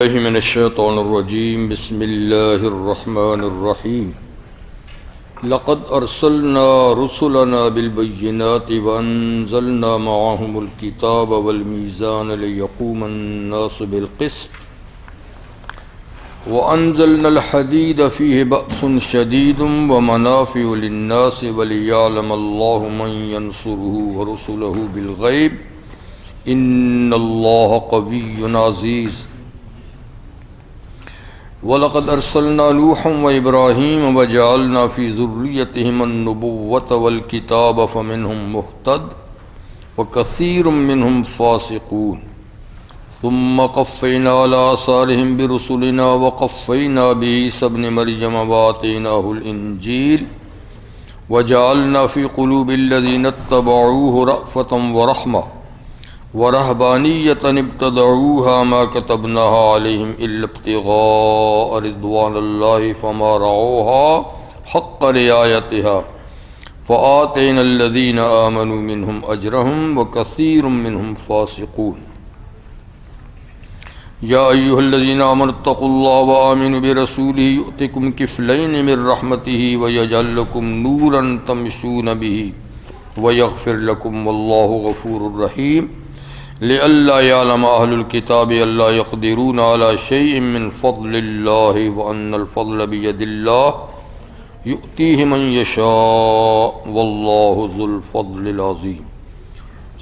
الله من الشيطان الرجيم بسم الله الرحمن الرحيم لقد أرسلنا رسلنا بالبينات وأنزلنا معهم الكتاب والميزان ليقوم الناس بالقسط وأنزلنا الحديد فيه بأس شديد ومنافع للناس وليعلم الله من ينصره ورسله بالغيب إن الله قوي عزيز وَلَقَدْ أَرْسَلْنَا نُوحًا وَإِبْرَاهِيمَ وَجَعَلْنَا فِي ذُرِّيَّتِهِمَا النُّبُوَّةَ وَالْكِتَابَ فَمِنْهُمْ مُهْتَدٍ وَكَثِيرٌ مِّنْهُمْ فَاسِقُونَ ثُمَّ قَفَّيْنَا عَلَىٰ آثَارِهِمْ بِرُسُلِنَا وَقَفَّيْنَا بِعِيسَى ابْنِ مَرْيَمَ وَآتَيْنَاهُ الْإِنْجِيلَ وَجَعَلْنَا فِي قُلُوبِ الَّذِينَ اتَّبَعُوهُ رَأْفَةً وَرَحْمَةً ورهبانية ابتدعوها ما كتبناها عليهم إلا ابتغاء رضوان الله فما رعوها حق رعايتها فآتينا الذين آمنوا منهم أجرهم وكثير منهم فاسقون يا أيها الذين آمنوا اتقوا الله وآمنوا برسوله يؤتكم كفلين من رحمته ويجعل لكم نورا تمشون به ويغفر لكم والله غفور رحيم لئلا يعلم أهل الكتاب ألا يقدرون على شيء من فضل الله وأن الفضل بيد الله يؤتيه من يشاء والله ذو الفضل العظيم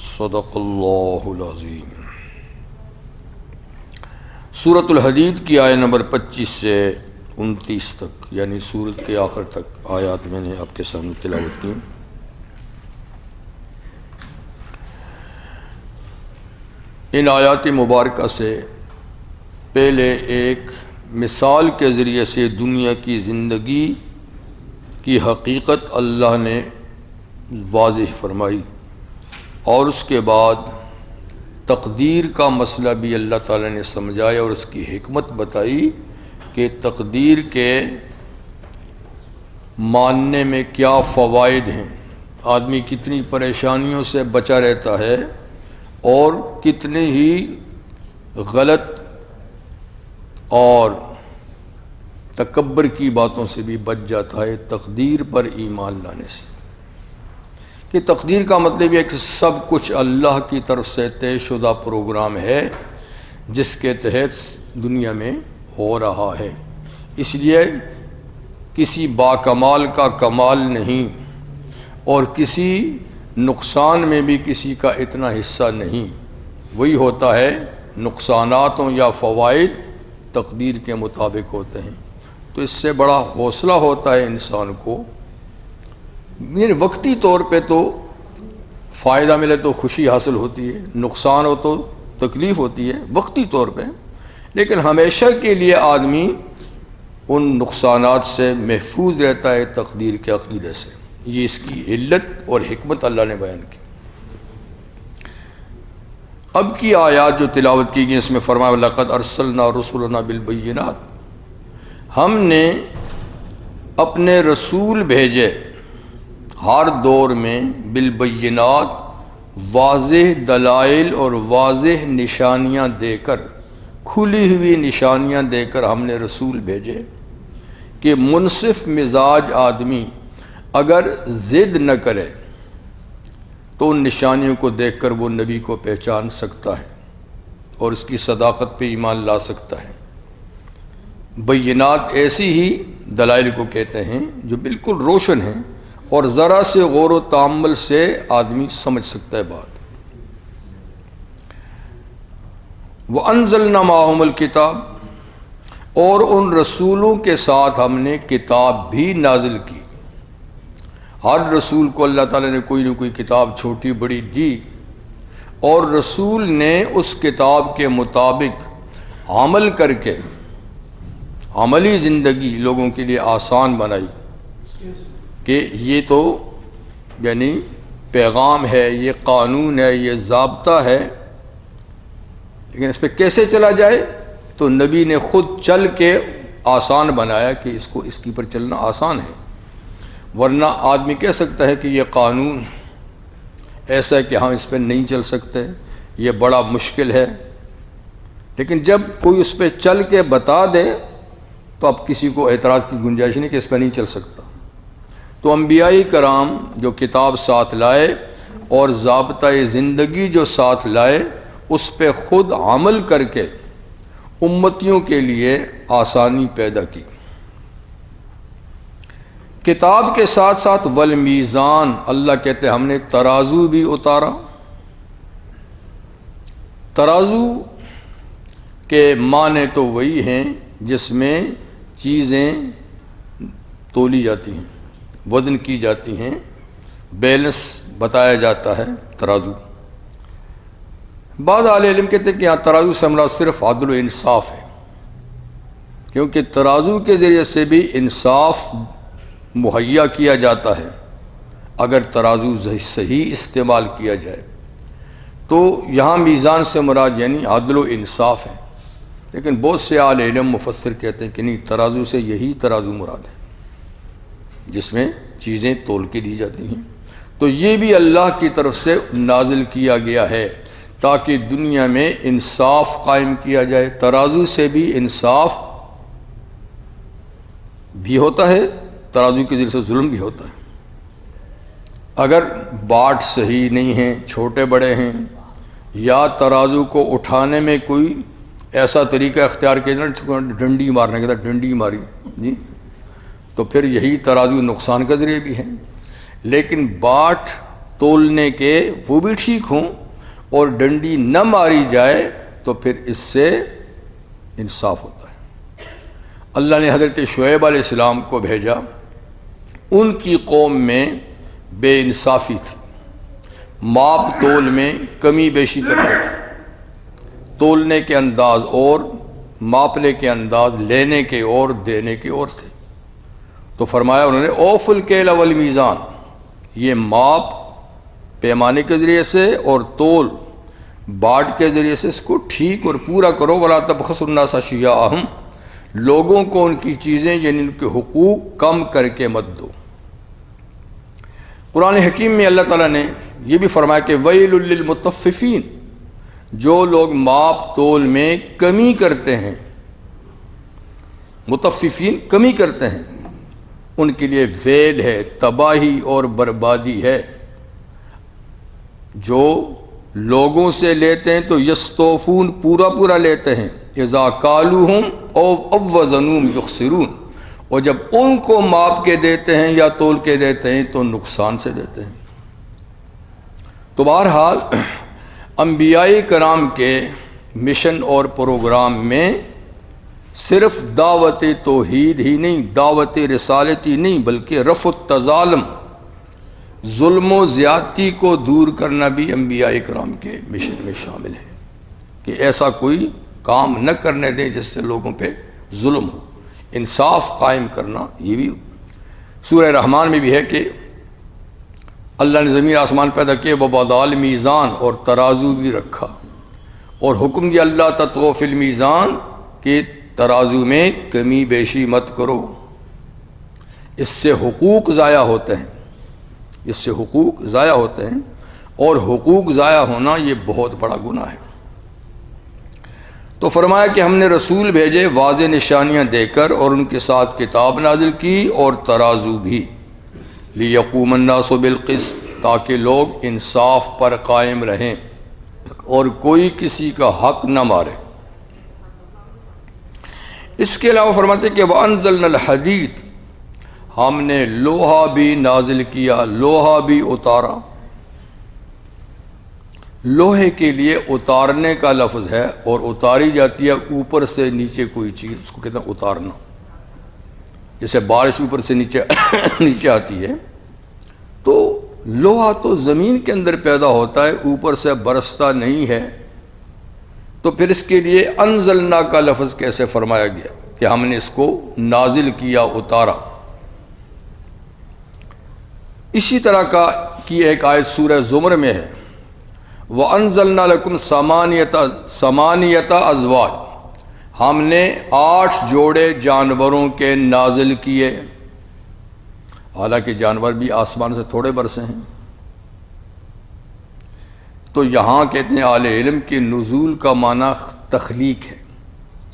صدق اللہ العظیم۔ سورۃ الحدید کی آیت نمبر 25 سے 29 تک، یعنی سورت کے آخر تک آیات میں نے آپ کے سامنے تلاوت کی۔ ان آیات مبارکہ سے پہلے ایک مثال کے ذریعے سے دنیا کی زندگی کی حقیقت اللہ نے واضح فرمائی، اور اس کے بعد تقدیر کا مسئلہ بھی اللہ تعالی نے سمجھایا اور اس کی حکمت بتائی کہ تقدیر کے ماننے میں کیا فوائد ہیں، آدمی کتنی پریشانیوں سے بچا رہتا ہے اور کتنے ہی غلط اور تکبر کی باتوں سے بھی بچ جاتا ہے تقدیر پر ایمان لانے سے۔ کہ تقدیر کا مطلب یہ کہ سب کچھ اللہ کی طرف سے طے شدہ پروگرام ہے جس کے تحت دنیا میں ہو رہا ہے، اس لیے کسی باکمال کا کمال نہیں اور کسی نقصان میں بھی کسی کا اتنا حصہ نہیں، وہی ہوتا ہے نقصاناتوں یا فوائد تقدیر کے مطابق ہوتے ہیں۔ تو اس سے بڑا حوصلہ ہوتا ہے انسان کو، یعنی وقتی طور پہ تو فائدہ ملے تو خوشی حاصل ہوتی ہے، نقصان ہو تو تکلیف ہوتی ہے وقتی طور پہ، لیکن ہمیشہ کے لیے آدمی ان نقصانات سے محفوظ رہتا ہے تقدیر کے عقیدے سے۔ یہ اس کی علت اور حکمت اللہ نے بیان کی۔ اب کی آیات جو تلاوت کی گئی اس میں فرمایا لقد ارسلنا رسلنا بالبینات، ہم نے اپنے رسول بھیجے ہر دور میں بالبینات، واضح دلائل اور واضح نشانیاں دے کر، کھلی ہوئی نشانیاں دے کر ہم نے رسول بھیجے کہ منصف مزاج آدمی اگر ضد نہ کرے تو ان نشانیوں کو دیکھ کر وہ نبی کو پہچان سکتا ہے اور اس کی صداقت پہ ایمان لا سکتا ہے۔ بینات ایسی ہی دلائل کو کہتے ہیں جو بالکل روشن ہیں اور ذرا سے غور و تامل سے آدمی سمجھ سکتا ہے بات۔ وَأَنزَلْنَا مَعَهُمُ الْكِتَابَ، اور ان رسولوں کے ساتھ ہم نے کتاب بھی نازل کی۔ ہر رسول کو اللہ تعالیٰ نے کوئی نہ کوئی کتاب چھوٹی بڑی دی، اور رسول نے اس کتاب کے مطابق عمل کر کے عملی زندگی لوگوں کے لیے آسان بنائی کہ یہ تو یعنی پیغام ہے، یہ قانون ہے، یہ ضابطہ ہے، لیکن اس پہ کیسے چلا جائے تو نبی نے خود چل کے آسان بنایا کہ اس کی پر چلنا آسان ہے۔ ورنہ آدمی کہہ سکتا ہے کہ یہ قانون ایسا ہے کہ ہم اس پہ نہیں چل سکتے، یہ بڑا مشکل ہے، لیکن جب کوئی اس پہ چل کے بتا دے تو اب کسی کو اعتراض کی گنجائش نہیں کہ اس پہ نہیں چل سکتا۔ تو انبیاء کرام جو کتاب ساتھ لائے اور ضابطۂ زندگی جو ساتھ لائے اس پہ خود عمل کر کے امتیوں کے لیے آسانی پیدا کی۔ کتاب کے ساتھ ساتھ والمیزان، اللہ کہتے ہیں ہم نے ترازو بھی اتارا۔ ترازو کے معنی تو وہی ہیں جس میں چیزیں تولی جاتی ہیں، وزن کی جاتی ہیں، بیلنس بتایا جاتا ہے ترازو۔ بعض اہل علم کہتے ہیں کہ یہاں ترازو سے مراد صرف عدل و انصاف ہے، کیونکہ ترازو کے ذریعے سے بھی انصاف مہیا کیا جاتا ہے اگر ترازو صحیح استعمال کیا جائے۔ تو یہاں میزان سے مراد یعنی عدل و انصاف ہے، لیکن بہت سے اہل علم مفسر کہتے ہیں کہ نہیں، ترازو سے یہی ترازو مراد ہے جس میں چیزیں تول کے دی جاتی ہیں۔ تو یہ بھی اللہ کی طرف سے نازل کیا گیا ہے تاکہ دنیا میں انصاف قائم کیا جائے۔ ترازو سے بھی انصاف بھی ہوتا ہے، ترازو کے ذریعے سے ظلم بھی ہوتا ہے۔ اگر باٹ صحیح نہیں ہیں، چھوٹے بڑے ہیں، یا ترازو کو اٹھانے میں کوئی ایسا طریقہ اختیار کیا جائے، ڈنڈی مارنے کے بعد ڈنڈی ماری جی، تو پھر یہی ترازو نقصان کا ذریعہ بھی ہے۔ لیکن باٹ تولنے کے وہ بھی ٹھیک ہوں اور ڈنڈی نہ ماری جائے تو پھر اس سے انصاف ہوتا ہے۔ اللہ نے حضرت شعیب علیہ السلام کو بھیجا، ان کی قوم میں بے انصافی تھی، ماپ تول میں کمی بیشی کرتے تھے، تولنے کے انداز اور ماپنے کے انداز، لینے کے اور دینے کے اور تھے۔ تو فرمایا انہوں نے اوف الکیل والمیزان، یہ ماپ پیمانے کے ذریعے سے اور تول باٹ کے ذریعے سے اس کو ٹھیک اور پورا کرو۔ ولا تبخسوا الناس اشیاءہم، لوگوں کو ان کی چیزیں یعنی ان کے حقوق کم کر کے مت دو۔ قرآن حکیم میں اللہ تعالیٰ نے یہ بھی فرمایا کہ ویل للمطففین، جو لوگ ماپ تول میں کمی کرتے ہیں، مطففین کمی کرتے ہیں، ان کے لیے ویل ہے، تباہی اور بربادی ہے۔ جو لوگوں سے لیتے ہیں تو یستوفون، پورا پورا لیتے ہیں، اذا کالوہم او وزنوہم یخسرون، اور جب ان کو ماپ کے دیتے ہیں یا تول کے دیتے ہیں تو نقصان سے دیتے ہیں۔ تو بہرحال انبیاء کرام کے مشن اور پروگرام میں صرف دعوت توحید ہی نہیں، دعوت رسالت ہی نہیں، بلکہ رفع التظالم، ظلم و زیادتی کو دور کرنا بھی انبیاء کرام کے مشن میں شامل ہے، کہ ایسا کوئی کام نہ کرنے دیں جس سے لوگوں پہ ظلم ہو، انصاف قائم کرنا۔ یہ بھی سورہ رحمان میں بھی ہے کہ اللہ نے زمین آسمان پیدا کیے، وَوَضَعَ میزان، اور ترازو بھی رکھا، اور حکم دیا اللہ تطغوا فی المیزان، کہ ترازو میں کمی بیشی مت کرو، اس سے حقوق ضائع ہوتے ہیں، اس سے حقوق ضائع ہوتے ہیں، اور حقوق ضائع ہونا یہ بہت بڑا گناہ ہے۔ تو فرمایا کہ ہم نے رسول بھیجے واضح نشانیاں دے کر، اور ان کے ساتھ کتاب نازل کی اور ترازو بھی، لیقوم الناس بالقسط، تاکہ لوگ انصاف پر قائم رہیں اور کوئی کسی کا حق نہ مارے۔ اس کے علاوہ فرماتے کہ وَأَنزَلْنَا الْحَدِيدَ، ہم نے لوہا بھی نازل کیا، لوہا بھی اتارا۔ لوہے کے لیے اتارنے کا لفظ ہے، اور اتاری جاتی ہے اوپر سے نیچے کوئی چیز، اس کو کہتے ہیں اتارنا۔ جیسے بارش اوپر سے نیچے نیچے آتی ہے، تو لوہا تو زمین کے اندر پیدا ہوتا ہے، اوپر سے برستا نہیں ہے، تو پھر اس کے لیے انزلنا کا لفظ کیسے فرمایا گیا کہ ہم نے اس کو نازل کیا، اتارا۔ اسی طرح کی ایک آیت سورہ زمر میں ہے، وَأَنزَلْنَا لَكُمْ ثَمَانِيَةَ أَزْوَاجٍ، ہم نے 8 جوڑے جانوروں کے نازل کیے، حالانکہ جانور بھی آسمان سے تھوڑے برسے ہیں۔ تو یہاں کہتے ہیں اہل علم کی نزول کا معنی تخلیق ہے،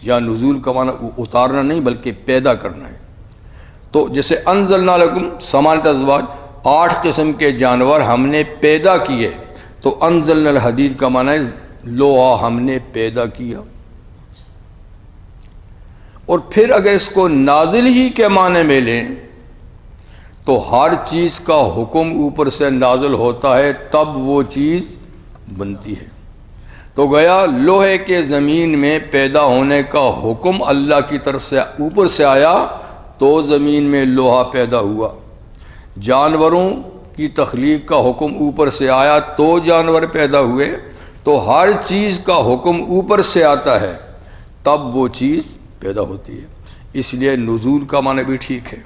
یا نزول کا معنی اتارنا نہیں بلکہ پیدا کرنا ہے۔ تو جیسے انزلنا لکم ثمانیۃ ازواج، 8 قسم کے جانور ہم نے پیدا کیے، تو انزلنا الحدید کا معنی ہے لوہا ہم نے پیدا کیا۔ اور پھر اگر اس کو نازل ہی کے معنی میں لیں تو ہر چیز کا حکم اوپر سے نازل ہوتا ہے تب وہ چیز بنتی ہے۔ تو گیا لوہے کے زمین میں پیدا ہونے کا حکم اللہ کی طرف سے اوپر سے آیا تو زمین میں لوہا پیدا ہوا۔ جانوروں کی تخلیق کا حکم اوپر سے آیا تو جانور پیدا ہوئے۔ تو ہر چیز کا حکم اوپر سے آتا ہے تب وہ چیز پیدا ہوتی ہے، اس لیے نزول کا معنی بھی ٹھیک ہے۔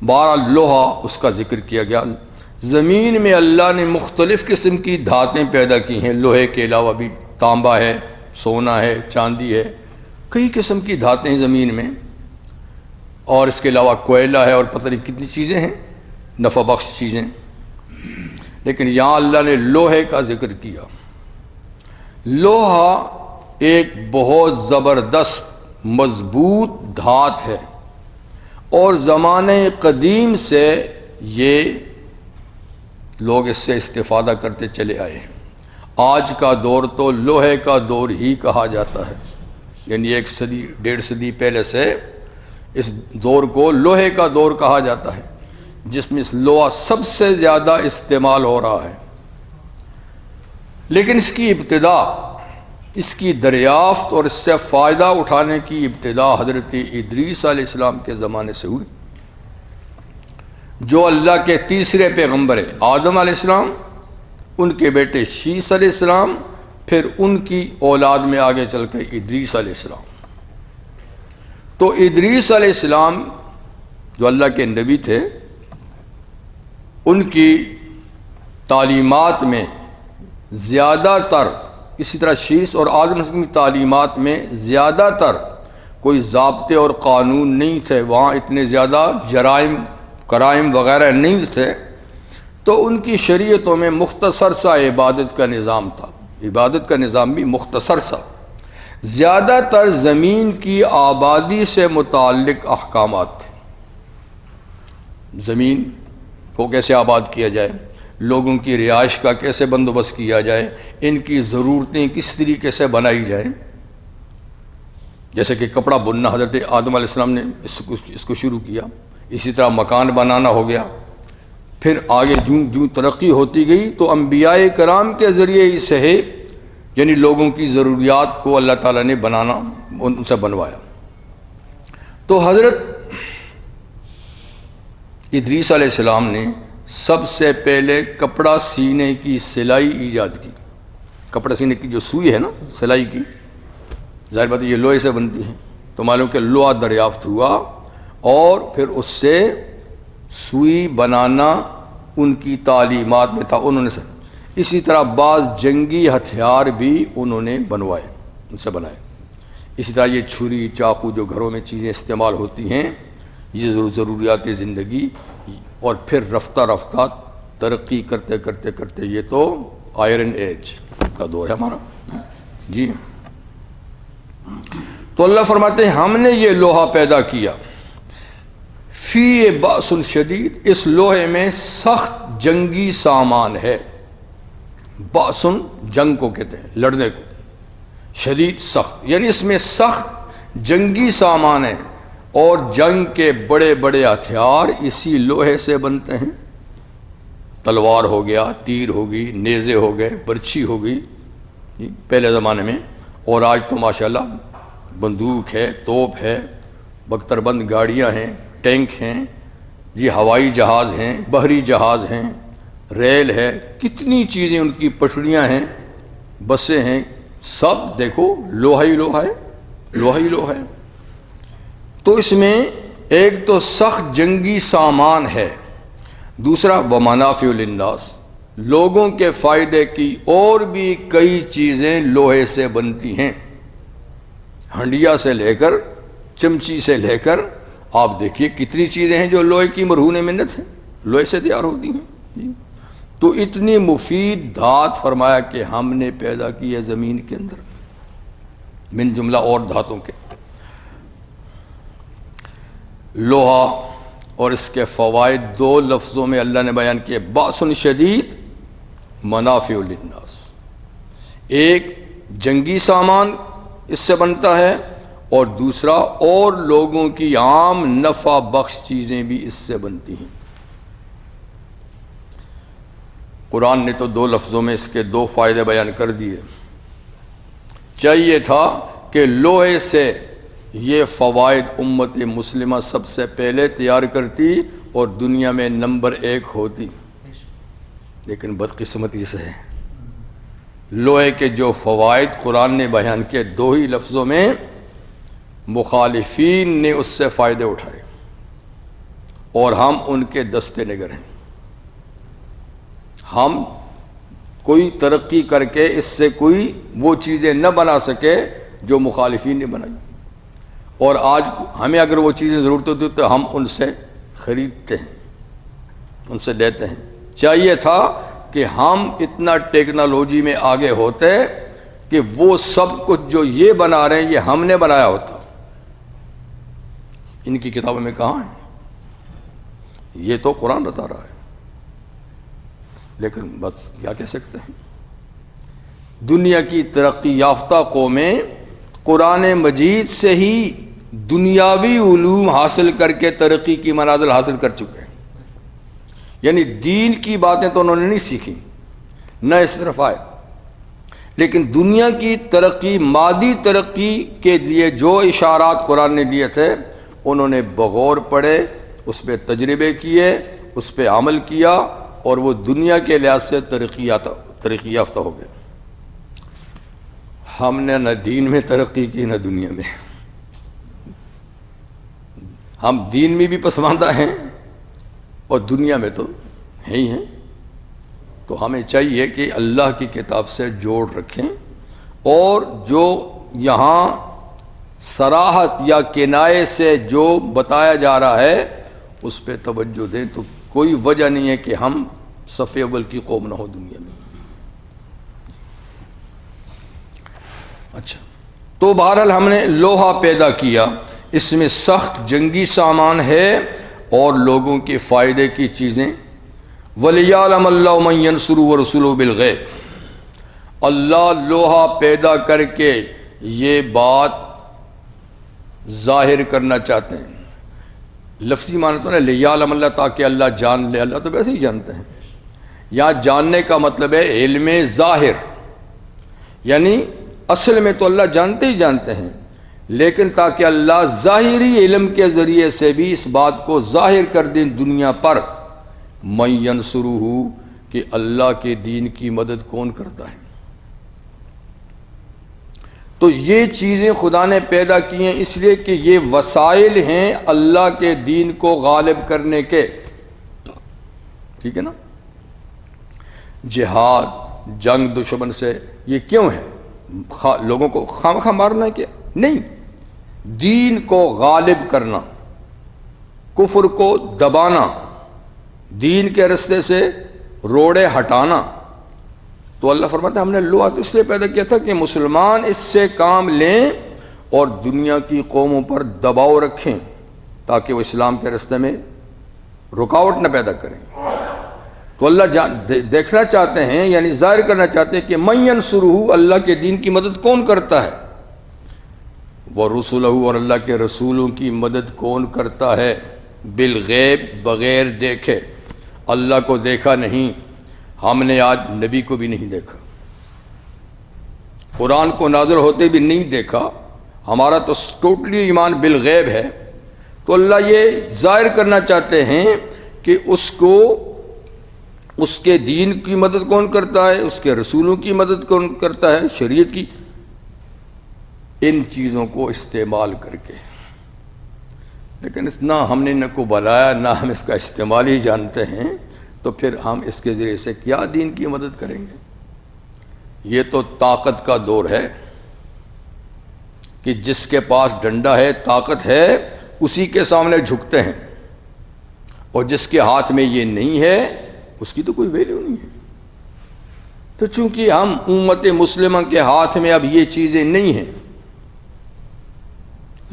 12 لوہا اس کا ذکر کیا گیا۔ زمین میں اللہ نے مختلف قسم کی دھاتیں پیدا کی ہیں، لوہے کے علاوہ بھی تانبا ہے، سونا ہے، چاندی ہے، کئی قسم کی دھاتیں ہیں زمین میں، اور اس کے علاوہ کوئلہ ہے اور پتہ نہیں کتنی چیزیں ہیں، نفع بخش چیزیں۔ لیکن یہاں اللہ نے لوہے کا ذکر کیا۔ لوہا ایک بہت زبردست مضبوط دھات ہے، اور زمانے قدیم سے یہ لوگ اس سے استفادہ کرتے چلے آئے ہیں۔ آج کا دور تو لوہے کا دور ہی کہا جاتا ہے، یعنی 1 صدی 1.5 صدی پہلے سے اس دور کو لوہے کا دور کہا جاتا ہے، جس میں اس لوہا سب سے زیادہ استعمال ہو رہا ہے۔ لیکن اس کی ابتدا، اس کی دریافت اور اس سے فائدہ اٹھانے کی ابتدا حضرت ادریس علیہ السلام کے زمانے سے ہوئی، جو اللہ کے تیسرے پیغمبر ہیں۔ آدم علیہ السلام، ان کے بیٹے شیس علیہ السلام، پھر ان کی اولاد میں آگے چل کے ادریس علیہ السلام۔ تو ادریس علیہ السلام جو اللہ کے نبی تھے، ان کی تعلیمات میں زیادہ تر، اسی طرح شیس اور آدم علیہ السلام کی تعلیمات میں زیادہ تر کوئی ضابطے اور قانون نہیں تھے، وہاں اتنے زیادہ جرائم کرائم وغیرہ نہیں تھے، تو ان کی شریعتوں میں مختصر سا عبادت کا نظام تھا، عبادت کا نظام بھی مختصر سا، زیادہ تر زمین کی آبادی سے متعلق احکامات تھے۔ زمین کو کیسے آباد کیا جائے، لوگوں کی رہائش کا کیسے بندوبست کیا جائے، ان کی ضرورتیں کس طریقے سے بنائی جائیں۔ جیسے کہ کپڑا بننا حضرت آدم علیہ السلام نے اس کو شروع کیا، اسی طرح مکان بنانا ہو گیا، پھر آگے جوں ترقی ہوتی گئی تو انبیاء کرام کے ذریعے ہی سے یعنی لوگوں کی ضروریات کو اللہ تعالیٰ نے بنانا، ان سے بنوایا۔ تو حضرت ادریس علیہ السلام نے سب سے پہلے کپڑا سینے کی سلائی ایجاد کی۔ کپڑا سینے کی جو سوئی ہے نا، سلائی کی، ظاہر بات ہے یہ لوہے سے بنتی ہے، تو معلوم کہ لوہا دریافت ہوا اور پھر اس سے سوئی بنانا ان کی تعلیمات میں تھا، انہوں نے سے اسی طرح بعض جنگی ہتھیار بھی انہوں نے بنوائے، ان سے بنائے۔ اسی طرح یہ چھری چاقو جو گھروں میں چیزیں استعمال ہوتی ہیں، یہ ضروریات زندگی، اور پھر رفتہ رفتہ ترقی کرتے کرتے کرتے یہ تو آئرن ایج کا دور ہے ہمارا جی۔ تو اللہ فرماتے ہیں ہم نے یہ لوہا پیدا کیا، فی بأس شدید، اس لوہے میں سخت جنگی سامان ہے۔ بأس جنگ کو کہتے ہیں، لڑنے کو، شدید سخت، یعنی اس میں سخت جنگی سامان ہے، اور جنگ کے بڑے بڑے ہتھیار اسی لوہے سے بنتے ہیں۔ تلوار ہو گیا، تیر ہو گئی، نیزے ہو گئے، برچھی ہو گئی پہلے زمانے میں، اور آج تو ماشاءاللہ بندوق ہے، توپ ہے، بختر بند گاڑیاں ہیں، ٹینک ہیں جی، ہوائی جہاز ہیں، بحری جہاز ہیں، ریل ہے، کتنی چیزیں، ان کی پٹڑیاں ہیں، بسیں ہیں، سب دیکھو لوہا ہی لوہا ہے، لوہا ہی لوہا ہے۔ تو اس میں ایک تو سخت جنگی سامان ہے، دوسرا ومنافع للناس، لوگوں کے فائدے کی اور بھی کئی چیزیں لوہے سے بنتی ہیں، ہنڈیا سے لے کر چمچی سے لے کر آپ دیکھیے کتنی چیزیں ہیں جو لوہے کی مرہون منت ہیں، لوہے سے تیار ہوتی ہیں جی۔ تو اتنی مفید دھات فرمایا کہ ہم نے پیدا کی ہے زمین کے اندر من جملہ اور دھاتوں کے. لوہا اور اس کے فوائد دو لفظوں میں اللہ نے بیان کیے، باس شدید منافع للناس. ایک جنگی سامان اس سے بنتا ہے، اور دوسرا اور لوگوں کی عام نفع بخش چیزیں بھی اس سے بنتی ہیں. قرآن نے تو دو لفظوں میں اس کے دو فائدے بیان کر دیے. چاہیے تھا کہ لوہے سے یہ فوائد امت مسلمہ سب سے پہلے تیار کرتی اور دنیا میں نمبر 1 ہوتی، لیکن بدقسمتی سے ہے لوہے کے جو فوائد قرآن نے بیان کیے دو ہی لفظوں میں، مخالفین نے اس سے فائدے اٹھائے اور ہم ان کے دستے نگر ہیں. ہم کوئی ترقی کر کے اس سے کوئی وہ چیزیں نہ بنا سکے جو مخالفین نے بنائی، اور آج ہمیں اگر وہ چیزیں ضرورت ہوتی تو ہم ان سے خریدتے ہیں، ان سے لیتے ہیں. چاہیے تھا کہ ہم اتنا ٹیکنالوجی میں آگے ہوتے کہ وہ سب کچھ جو یہ بنا رہے ہیں یہ ہم نے بنایا ہوتا. ان کی کتابوں میں کہاں ہے؟ یہ تو قرآن بتا رہا ہے، لیکن بس کیا کہہ سکتے ہیں. دنیا کی ترقی یافتہ قومیں قرآن مجید سے ہی دنیاوی علوم حاصل کر کے ترقی کی منازل حاصل کر چکے ہیں. یعنی دین کی باتیں تو انہوں نے نہیں سیکھی، نہ اس طرف آئے، لیکن دنیا کی ترقی، مادی ترقی کے لیے جو اشارات قرآن نے دیے تھے انہوں نے بغور پڑھے، اس پہ تجربے کیے، اس پہ عمل کیا، اور وہ دنیا کے لحاظ سے ترقی یافتہ ہو گئے. ہم نے نہ دین میں ترقی کی نہ دنیا میں. ہم دین میں بھی پسماندہ ہیں اور دنیا میں تو ہیں ہی ہیں. تو ہمیں چاہیے کہ اللہ کی کتاب سے جوڑ رکھیں، اور جو یہاں صراحت یا کنایے سے جو بتایا جا رہا ہے اس پہ توجہ دیں. تو کوئی وجہ نہیں ہے کہ ہم صف اول کی قوم نہ ہو دنیا میں. اچھا، تو بہرحال ہم نے لوہا پیدا کیا، اس میں سخت جنگی سامان ہے اور لوگوں کے فائدے کی چیزیں. وَلِيَعْلَمَ اللَّهُ مَن يَنْصُرُهُ وَرُسُلُهُ بِالْغَيْبِ. اللہ لوہا پیدا کر کے یہ بات ظاہر کرنا چاہتے ہیں. لفظی معنی تو نہیں لِيَعْلَمَ اللہ، تاکہ اللہ جان لے. اللہ تو ویسے ہی جانتے ہیں. یہاں جاننے کا مطلب ہے علم ظاہر، یعنی اصل میں تو اللہ جانتے ہی جانتے ہیں، لیکن تاکہ اللہ ظاہری علم کے ذریعے سے بھی اس بات کو ظاہر کر دیں دنیا پر. مَن يَنْصُرُهُ، کہ اللہ کے دین کی مدد کون کرتا ہے. تو یہ چیزیں خدا نے پیدا کی ہیں اس لیے کہ یہ وسائل ہیں اللہ کے دین کو غالب کرنے کے. ٹھیک ہے نا. جہاد، جنگ دشمن سے، یہ کیوں ہے؟ لوگوں کو خواہ مارنا کیا نہیں، دین کو غالب کرنا، کفر کو دبانا، دین کے رستے سے روڑے ہٹانا. تو اللہ فرماتا ہے ہم نے لوہا اس لیے پیدا کیا تھا کہ مسلمان اس سے کام لیں اور دنیا کی قوموں پر دباؤ رکھیں تاکہ وہ اسلام کے رستے میں رکاوٹ نہ پیدا کریں. تو اللہ دیکھنا چاہتے ہیں، یعنی ظاہر کرنا چاہتے ہیں کہ من ینصرہ، اللہ کے دین کی مدد کون کرتا ہے. ورسلہ، اور اللہ کے رسولوں کی مدد کون کرتا ہے. بالغیب، بغیر دیکھے. اللہ کو دیکھا نہیں، ہم نے آج نبی کو بھی نہیں دیکھا، قرآن کو نازل ہوتے بھی نہیں دیکھا. ہمارا تو ٹوٹلی ایمان بالغیب ہے. تو اللہ یہ ظاہر کرنا چاہتے ہیں کہ اس کو، اس کے دین کی مدد کون کرتا ہے، اس کے رسولوں کی مدد کون کرتا ہے، شریعت کی. ان چیزوں کو استعمال کر کے، لیکن نہ ہم نے کو بلایا نہ ہم اس کا استعمال ہی جانتے ہیں، تو پھر ہم اس کے ذریعے سے کیا دین کی مدد کریں گے. یہ تو طاقت کا دور ہے کہ جس کے پاس ڈنڈا ہے، طاقت ہے، اسی کے سامنے جھکتے ہیں، اور جس کے ہاتھ میں یہ نہیں ہے اس کی تو کوئی ویلیو نہیں ہے. تو چونکہ ہم امت مسلمہ کے ہاتھ میں اب یہ چیزیں نہیں ہیں،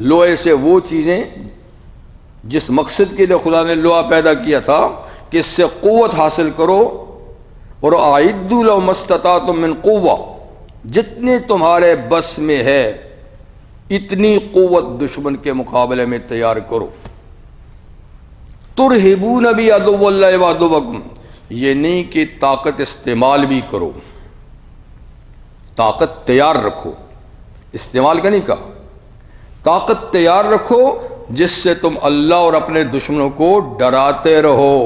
لوہے سے وہ چیزیں جس مقصد کے لیے خدا نے لوہا پیدا کیا تھا کہ اس سے قوت حاصل کرو، اور اعدوا لهم ما استطعتم من قوة، جتنے تمہارے بس میں ہے اتنی قوت دشمن کے مقابلے میں تیار کرو۔ ترہبون بعدو اللہ وعدوکم، یہ نہیں کہ طاقت استعمال بھی کرو، طاقت تیار رکھو، استعمال کا نہیں کہا، طاقت تیار رکھو جس سے تم اللہ اور اپنے دشمنوں کو ڈراتے رہو۔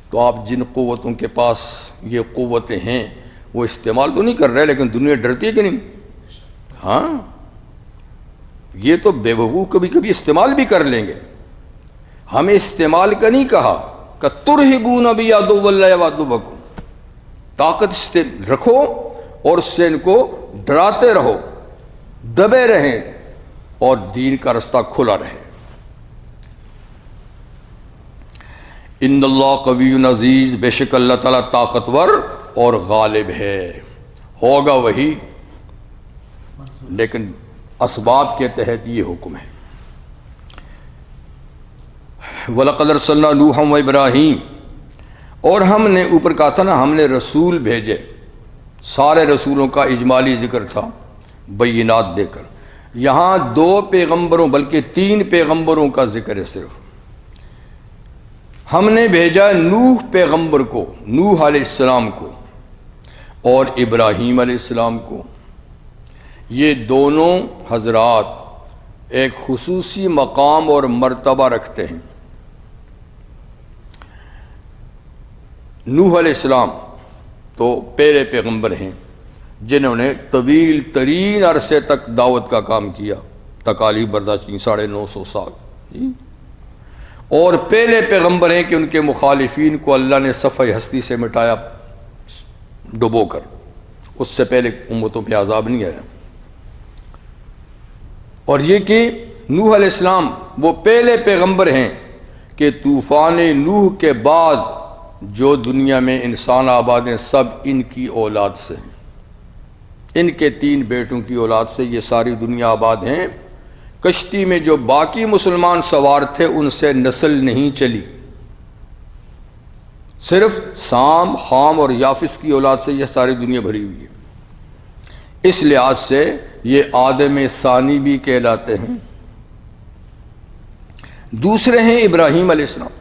تو آپ جن قوتوں کے پاس یہ قوتیں ہیں وہ استعمال تو نہیں کر رہے، لیکن دنیا ڈرتی ہے کہ نہیں؟ ہاں، یہ تو بے وقوف کبھی کبھی استعمال بھی کر لیں گے، ہمیں استعمال کا نہیں کہا کہ ترہبون بعدو اللہ وعدوکم، طاقت رکھو اور اس سے ان کو ڈراتے رہو، دبے رہیں اور دین کا رستہ کھلا رہے۔ ان اللہ قوی عزیز، بے شک اللہ تعالیٰ طاقتور اور غالب ہے، ہوگا وہی لیکن اسباب کے تحت یہ حکم ہے۔ وَلَقَدْ أَرْسَلْنَا نُوحًا وَإِبْرَاهِيمَ، اور ہم نے اوپر کہا تھا نا، ہم نے رسول بھیجے، سارے رسولوں کا اجمالی ذکر تھا بینات دے کر، یہاں 2 پیغمبروں بلکہ 3 پیغمبروں کا ذکر ہے صرف۔ ہم نے بھیجا نوح پیغمبر کو، نوح علیہ السلام کو، اور ابراہیم علیہ السلام کو۔ یہ دونوں حضرات ایک خصوصی مقام اور مرتبہ رکھتے ہیں۔ نوح علیہ السلام تو پہلے پیغمبر ہیں جنہوں نے طویل ترین عرصے تک دعوت کا کام کیا، تکالیف برداشت کی 950 سال، اور پہلے پیغمبر ہیں کہ ان کے مخالفین کو اللہ نے صفحہ ہستی سے مٹایا ڈبو کر، اس سے پہلے امتوں پہ عذاب نہیں آیا۔ اور یہ کہ نوح علیہ السلام وہ پہلے پیغمبر ہیں کہ طوفان نوح کے بعد جو دنیا میں انسان آباد ہیں سب ان کی اولاد سے ہیں، ان کے 3 بیٹوں کی اولاد سے یہ ساری دنیا آباد ہیں۔ کشتی میں جو باقی مسلمان سوار تھے ان سے نسل نہیں چلی، صرف سام، حام اور یافس کی اولاد سے یہ ساری دنیا بھری ہوئی ہے۔ اس لحاظ سے یہ آدم ثانی بھی کہلاتے ہیں۔ دوسرے ہیں ابراہیم علیہ السلام۔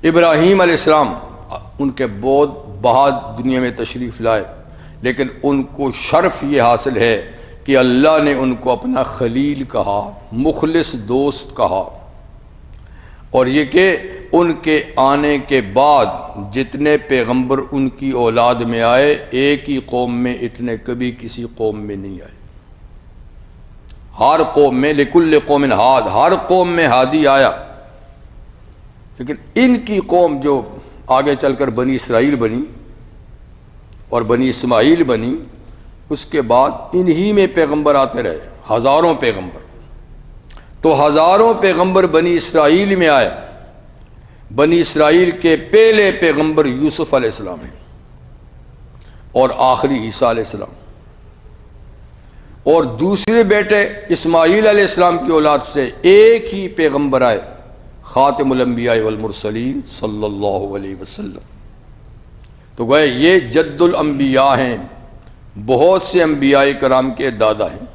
ابراہیم علیہ السلام ان کے بہت بعد دنیا میں تشریف لائے، لیکن ان کو شرف یہ حاصل ہے کہ اللہ نے ان کو اپنا خلیل کہا، مخلص دوست کہا، اور یہ کہ ان کے آنے کے بعد جتنے پیغمبر ان کی اولاد میں آئے ایک ہی قوم میں اتنے کبھی کسی قوم میں نہیں آئے۔ ہر قوم میں لکل قوم ہاد، ہر قوم میں ہادی آیا، لیکن ان کی قوم جو آگے چل کر بنی اسرائیل بنی اور بنی اسماعیل بنی، اس کے بعد انہی میں پیغمبر آتے رہے، ہزاروں پیغمبر۔ تو ہزاروں پیغمبر بنی اسرائیل میں آئے۔ بنی اسرائیل کے پہلے پیغمبر یوسف علیہ السلام ہیں اور آخری عیسیٰ علیہ السلام، اور دوسرے بیٹے اسماعیل علیہ السلام کی اولاد سے ایک ہی پیغمبر آئے، خاتم الانبیاء والمرسلین صلی اللہ علیہ وسلم۔ تو گوئے یہ جد الانبیاء ہیں، بہت سے انبیاء کرام کے دادا ہیں،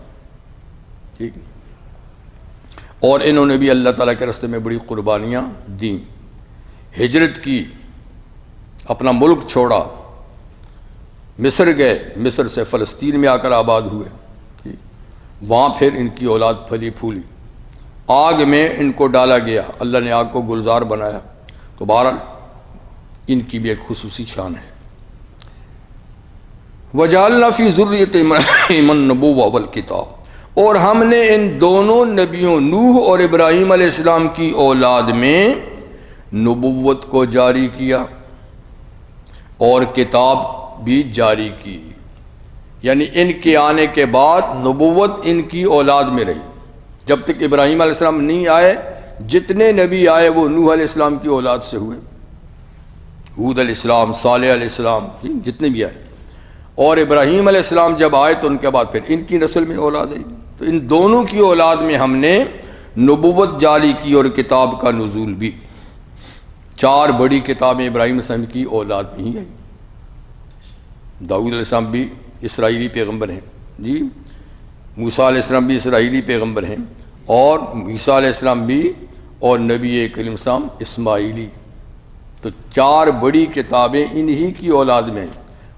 ٹھیک، اور انہوں نے بھی اللہ تعالیٰ کے راستے میں بڑی قربانیاں دیں، ہجرت کی، اپنا ملک چھوڑا، مصر گئے، مصر سے فلسطین میں آ کر آباد ہوئے، وہاں پھر ان کی اولاد پھلی پھولی، آگ میں ان کو ڈالا گیا، اللہ نے آگ کو گلزار بنایا۔ تو بہرحال ان کی بھی ایک خصوصی شان ہے۔ وَجَعَلْنَا فِي ذُرِّيَّتِ إِبْرَاهِيمَ النُّبُوَّةَ وَالْكِتَابَ، اور ہم نے ان دونوں نبیوں نوح اور ابراہیم علیہ السلام کی اولاد میں نبوت کو جاری کیا اور کتاب بھی جاری کی، یعنی ان کے آنے کے بعد نبوت ان کی اولاد میں رہی۔ جب تک ابراہیم علیہ السلام نہیں آئے، جتنے نبی آئے وہ نوح علیہ السلام کی اولاد سے ہوئے، ہود علیہ السلام، صالح علیہ السلام، جتنے بھی آئے، اور ابراہیم علیہ السلام جب آئے تو ان کے بعد پھر ان کی نسل میں اولاد آئی، تو ان دونوں کی اولاد میں ہم نے نبوت جاری کی اور کتاب کا نزول بھی۔ 4 بڑی کتابیں ابراہیم علیہ السلام کی اولاد میں ہی آئی۔ داؤد علیہ السلام بھی اسرائیلی پیغمبر ہیں، جی موسیٰ علیہ السلام بھی اسرائیلی پیغمبر ہیں، اور عیسیٰ علیہ السلام بھی، اور نبی کریم السلام اسماعیلی۔ تو 4 بڑی کتابیں انہی کی اولاد میں ہیں،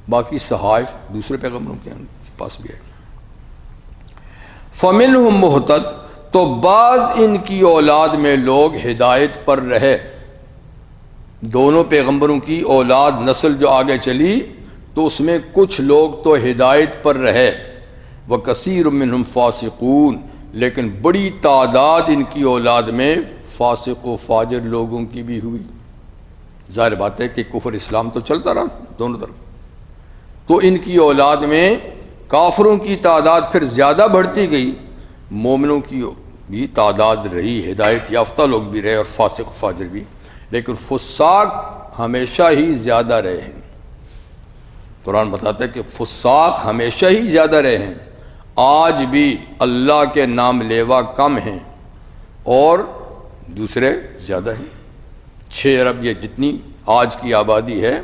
باقی صحائف دوسرے پیغمبروں کے پاس بھی ہے۔ فَمِنْهُمْ مُهْتَدٍ، تو بعض ان کی اولاد میں لوگ ہدایت پر رہے، دونوں پیغمبروں کی اولاد نسل جو آگے چلی تو اس میں کچھ لوگ تو ہدایت پر رہے، وَكَثِيرٌ مِّنْهُمْ فَاسِقُونَ، لیکن بڑی تعداد ان کی اولاد میں فاسق و فاجر لوگوں کی بھی ہوئی۔ ظاہر بات ہے کہ کفر اسلام تو چلتا رہا دونوں طرف، تو ان کی اولاد میں کافروں کی تعداد پھر زیادہ بڑھتی گئی، مومنوں کی بھی تعداد رہی، ہدایت یافتہ لوگ بھی رہے اور فاسق و فاجر بھی، لیکن فساق ہمیشہ ہی زیادہ رہے ہیں۔ قرآن بتاتا ہے کہ فساق ہمیشہ ہی زیادہ رہے ہیں، آج بھی اللہ کے نام لیوا کم ہیں اور دوسرے زیادہ ہیں۔ 6 ارب یہ جتنی آج کی آبادی ہے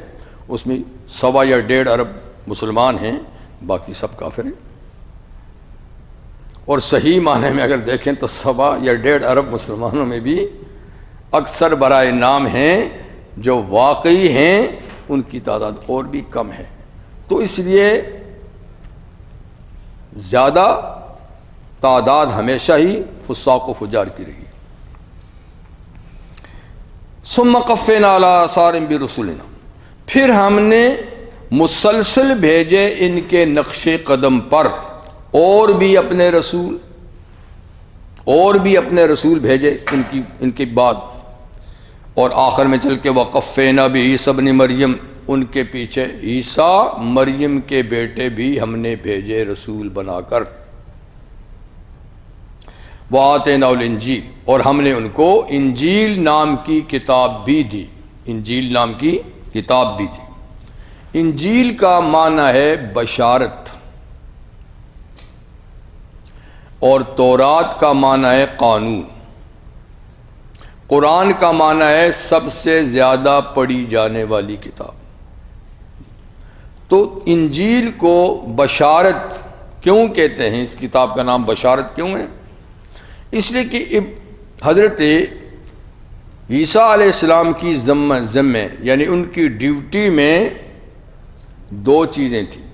اس میں 1.25 یا 1.5 ارب مسلمان ہیں، باقی سب کافر ہیں۔ اور صحیح معنی میں اگر دیکھیں تو 1.25 یا 1.5 ارب مسلمانوں میں بھی اکثر برائے نام ہیں، جو واقعی ہیں ان کی تعداد اور بھی کم ہے۔ تو اس لیے زیادہ تعداد ہمیشہ ہی فساق و فجار کی رہی۔ ثم قفینا علی آثار برسلنا، پھر ہم نے مسلسل بھیجے ان کے نقش قدم پر اور بھی اپنے رسول بھیجے ان کی بعد، اور آخر میں چل کے وقفینا بعیسی ابن مریم، ان کے پیچھے عیسیٰ مریم کے بیٹے بھی ہم نے بھیجے رسول بنا کر، وآتینا الانجیل، اور ہم نے ان کو انجیل نام کی کتاب بھی دی، انجیل نام کی کتاب بھی دی۔ انجیل کا معنی ہے بشارت، اور تورات کا معنی ہے قانون، قرآن کا معنی ہے سب سے زیادہ پڑھی جانے والی کتاب۔ تو انجیل کو بشارت کیوں کہتے ہیں؟ اس کتاب کا نام بشارت کیوں ہے؟ اس لیے کہ حضرت عیسیٰ علیہ السلام کی ذمہ یعنی ان کی ڈیوٹی میں 2 چیزیں تھیں،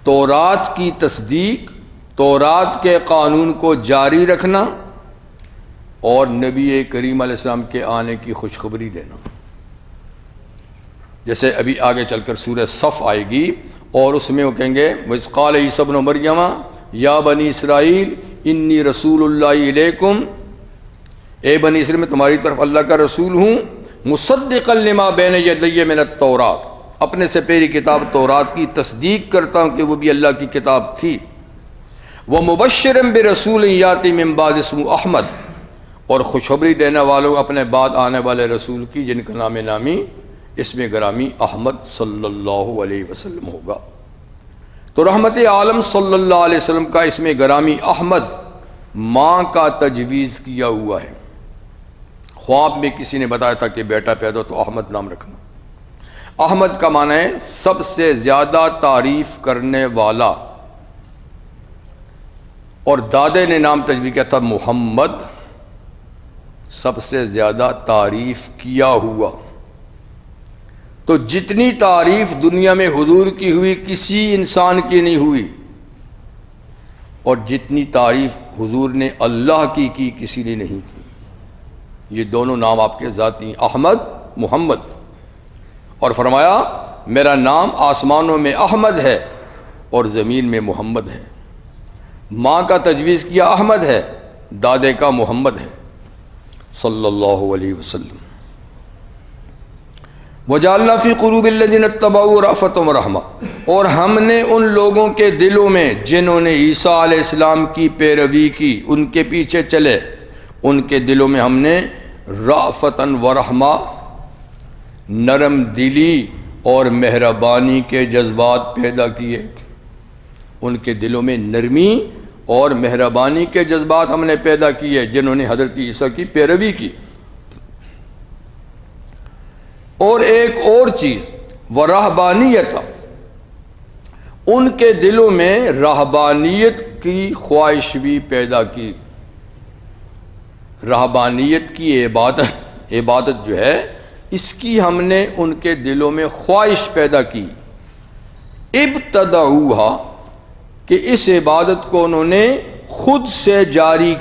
تورات کی تصدیق، تورات کے قانون کو جاری رکھنا، اور نبی کریم علیہ السلام کے آنے کی خوشخبری دینا۔ جیسے ابھی آگے چل کر سورہ صف آئے گی اور اس میں وہ کہیں گے وَإِذْ قَالَ عِیسیٰ ابْنُ مَرْیَمَ یا بنی اسرائیل انی رسول اللہ علیکم، اے بنی اسرائیل میں تمہاری طرف اللہ کا رسول ہوں، مصدقا لما بین یدی من التورات، اپنے سے پہلی کتاب تورات کی تصدیق کرتا ہوں کہ وہ بھی اللہ کی کتاب تھی، ومبشرا برسول یاتی من بعد اسمہ احمد، اور خوشخبری دینے والوں اپنے بعد آنے والے رسول کی جن کا نام نامی اسم گرامی احمد صلی اللہ علیہ وسلم ہوگا۔ تو رحمت عالم صلی اللہ علیہ وسلم کا اسم گرامی احمد ماں کا تجویز کیا ہوا ہے۔ خواب میں کسی نے بتایا تھا کہ بیٹا پیدا تو احمد نام رکھنا۔ احمد کا معنی ہے سب سے زیادہ تعریف کرنے والا، اور دادے نے نام تجویز کیا تھا محمد، سب سے زیادہ تعریف کیا ہوا۔ تو جتنی تعریف دنیا میں حضور کی ہوئی کسی انسان کی نہیں ہوئی، اور جتنی تعریف حضور نے اللہ کی کسی نے نہیں کی۔ یہ دونوں نام آپ کے ذاتی، احمد محمد، اور فرمایا میرا نام آسمانوں میں احمد ہے اور زمین میں محمد ہے۔ ماں کا تجویز کیا احمد ہے، دادے کا محمد ہے صلی اللہ علیہ وسلم۔ وَجَعَلْنَا فِي قُلُوبِ الَّذِينَ اتَّبَعُوا رَأْفَةً وَرَحْمَةً، اور ہم نے ان لوگوں کے دلوں میں جنہوں نے عیسیٰ علیہ السلام کی پیروی کی، ان کے پیچھے چلے، ان کے دلوں میں ہم نے رأفةً ورحمہ، نرم دلی اور مہربانی کے جذبات پیدا کیے، ان کے دلوں میں نرمی اور مہربانی کے جذبات ہم نے پیدا کیے جنہوں نے حضرت عیسیٰ کی پیروی کی۔ اور ایک اور چیز ورہبانیت، ان کے دلوں میں رہبانیت کی خواہش بھی پیدا کی۔ رہبانیت کی عبادت جو ہے اس کی ہم نے ان کے دلوں میں خواہش پیدا کی۔ ابتدعوہا، کہ اس عبادت کو انہوں نے خود سے جاری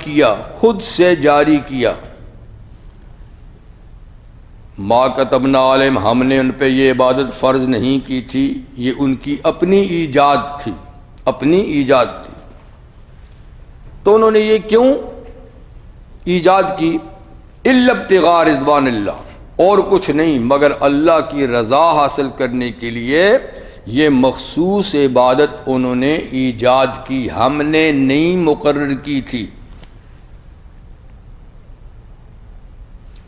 کیا۔ ما کتبنا علیہم، ہم نے ان پہ یہ عبادت فرض نہیں کی تھی، یہ ان کی اپنی ایجاد تھی۔ تو انہوں نے یہ کیوں ایجاد کی؟ الا ابتغاء رضوان اللہ، اور کچھ نہیں مگر اللہ کی رضا حاصل کرنے کے لیے یہ مخصوص عبادت انہوں نے ایجاد کی، ہم نے نہیں مقرر کی تھی،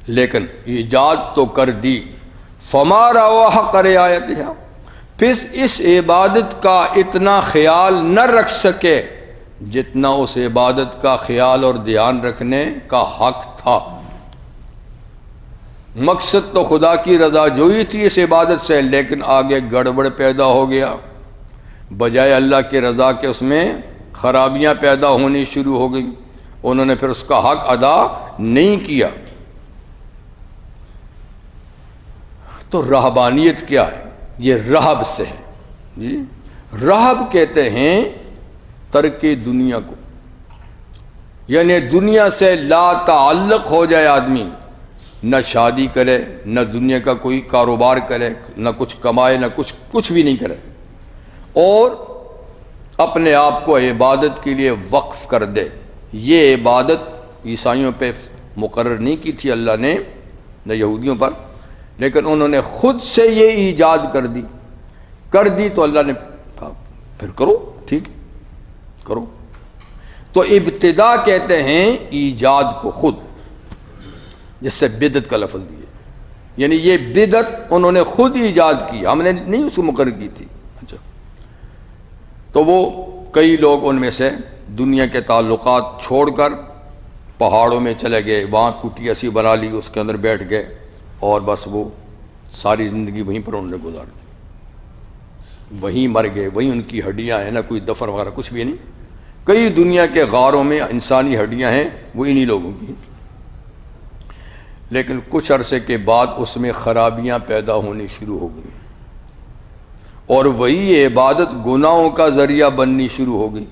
لیکن ایجاد تو کر دی۔ فما رعوا حق رعایتہا، پھر اس عبادت کا اتنا خیال نہ رکھ سکے جتنا اس عبادت کا خیال اور دھیان رکھنے کا حق تھا۔ مقصد تو خدا کی رضا جوئی تھی اس عبادت سے، لیکن آگے گڑبڑ پیدا ہو گیا، بجائے اللہ کی رضا کے اس میں خرابیاں پیدا ہونی شروع ہو گئیں، انہوں نے پھر اس کا حق ادا نہیں کیا۔ تو رہبانیت کیا ہے؟ یہ رہب سے ہے جی۔ رہب کہتے ہیں ترک دنیا کو، یعنی دنیا سے لا تعلق ہو جائے آدمی، نہ شادی کرے، نہ دنیا کا کوئی کاروبار کرے، نہ کچھ کمائے، نہ کچھ بھی نہیں کرے، اور اپنے آپ کو عبادت کے لیے وقف کر دے۔ یہ عبادت عیسائیوں پہ مقرر نہیں کی تھی اللہ نے، نہ یہودیوں پر، لیکن انہوں نے خود سے یہ ایجاد کر دی تو اللہ نے کہا پھر کرو، ٹھیک کرو۔ تو ابتدا کہتے ہیں ایجاد کو خود، جس سے بدعت کا لفظ بھی ہے، یعنی یہ بدعت انہوں نے خود ایجاد کی، ہم نے نہیں اس کو مقرر کی تھی۔ اچھا، تو وہ کئی لوگ ان میں سے دنیا کے تعلقات چھوڑ کر پہاڑوں میں چلے گئے، وہاں کٹیا سی بنا لی، اس کے اندر بیٹھ گئے، اور بس وہ ساری زندگی وہیں پر انہوں نے گزار دی، وہیں مر گئے، وہیں ان کی ہڈیاں ہیں، نہ کوئی دفن وغیرہ کچھ بھی نہیں۔ کئی دنیا کے غاروں میں انسانی ہڈیاں ہیں، وہ انہی لوگوں کی، لیکن کچھ عرصے کے بعد اس میں خرابیاں پیدا ہونی شروع ہو گئیں، اور وہی عبادت گناہوں کا ذریعہ بننی شروع ہو گئی۔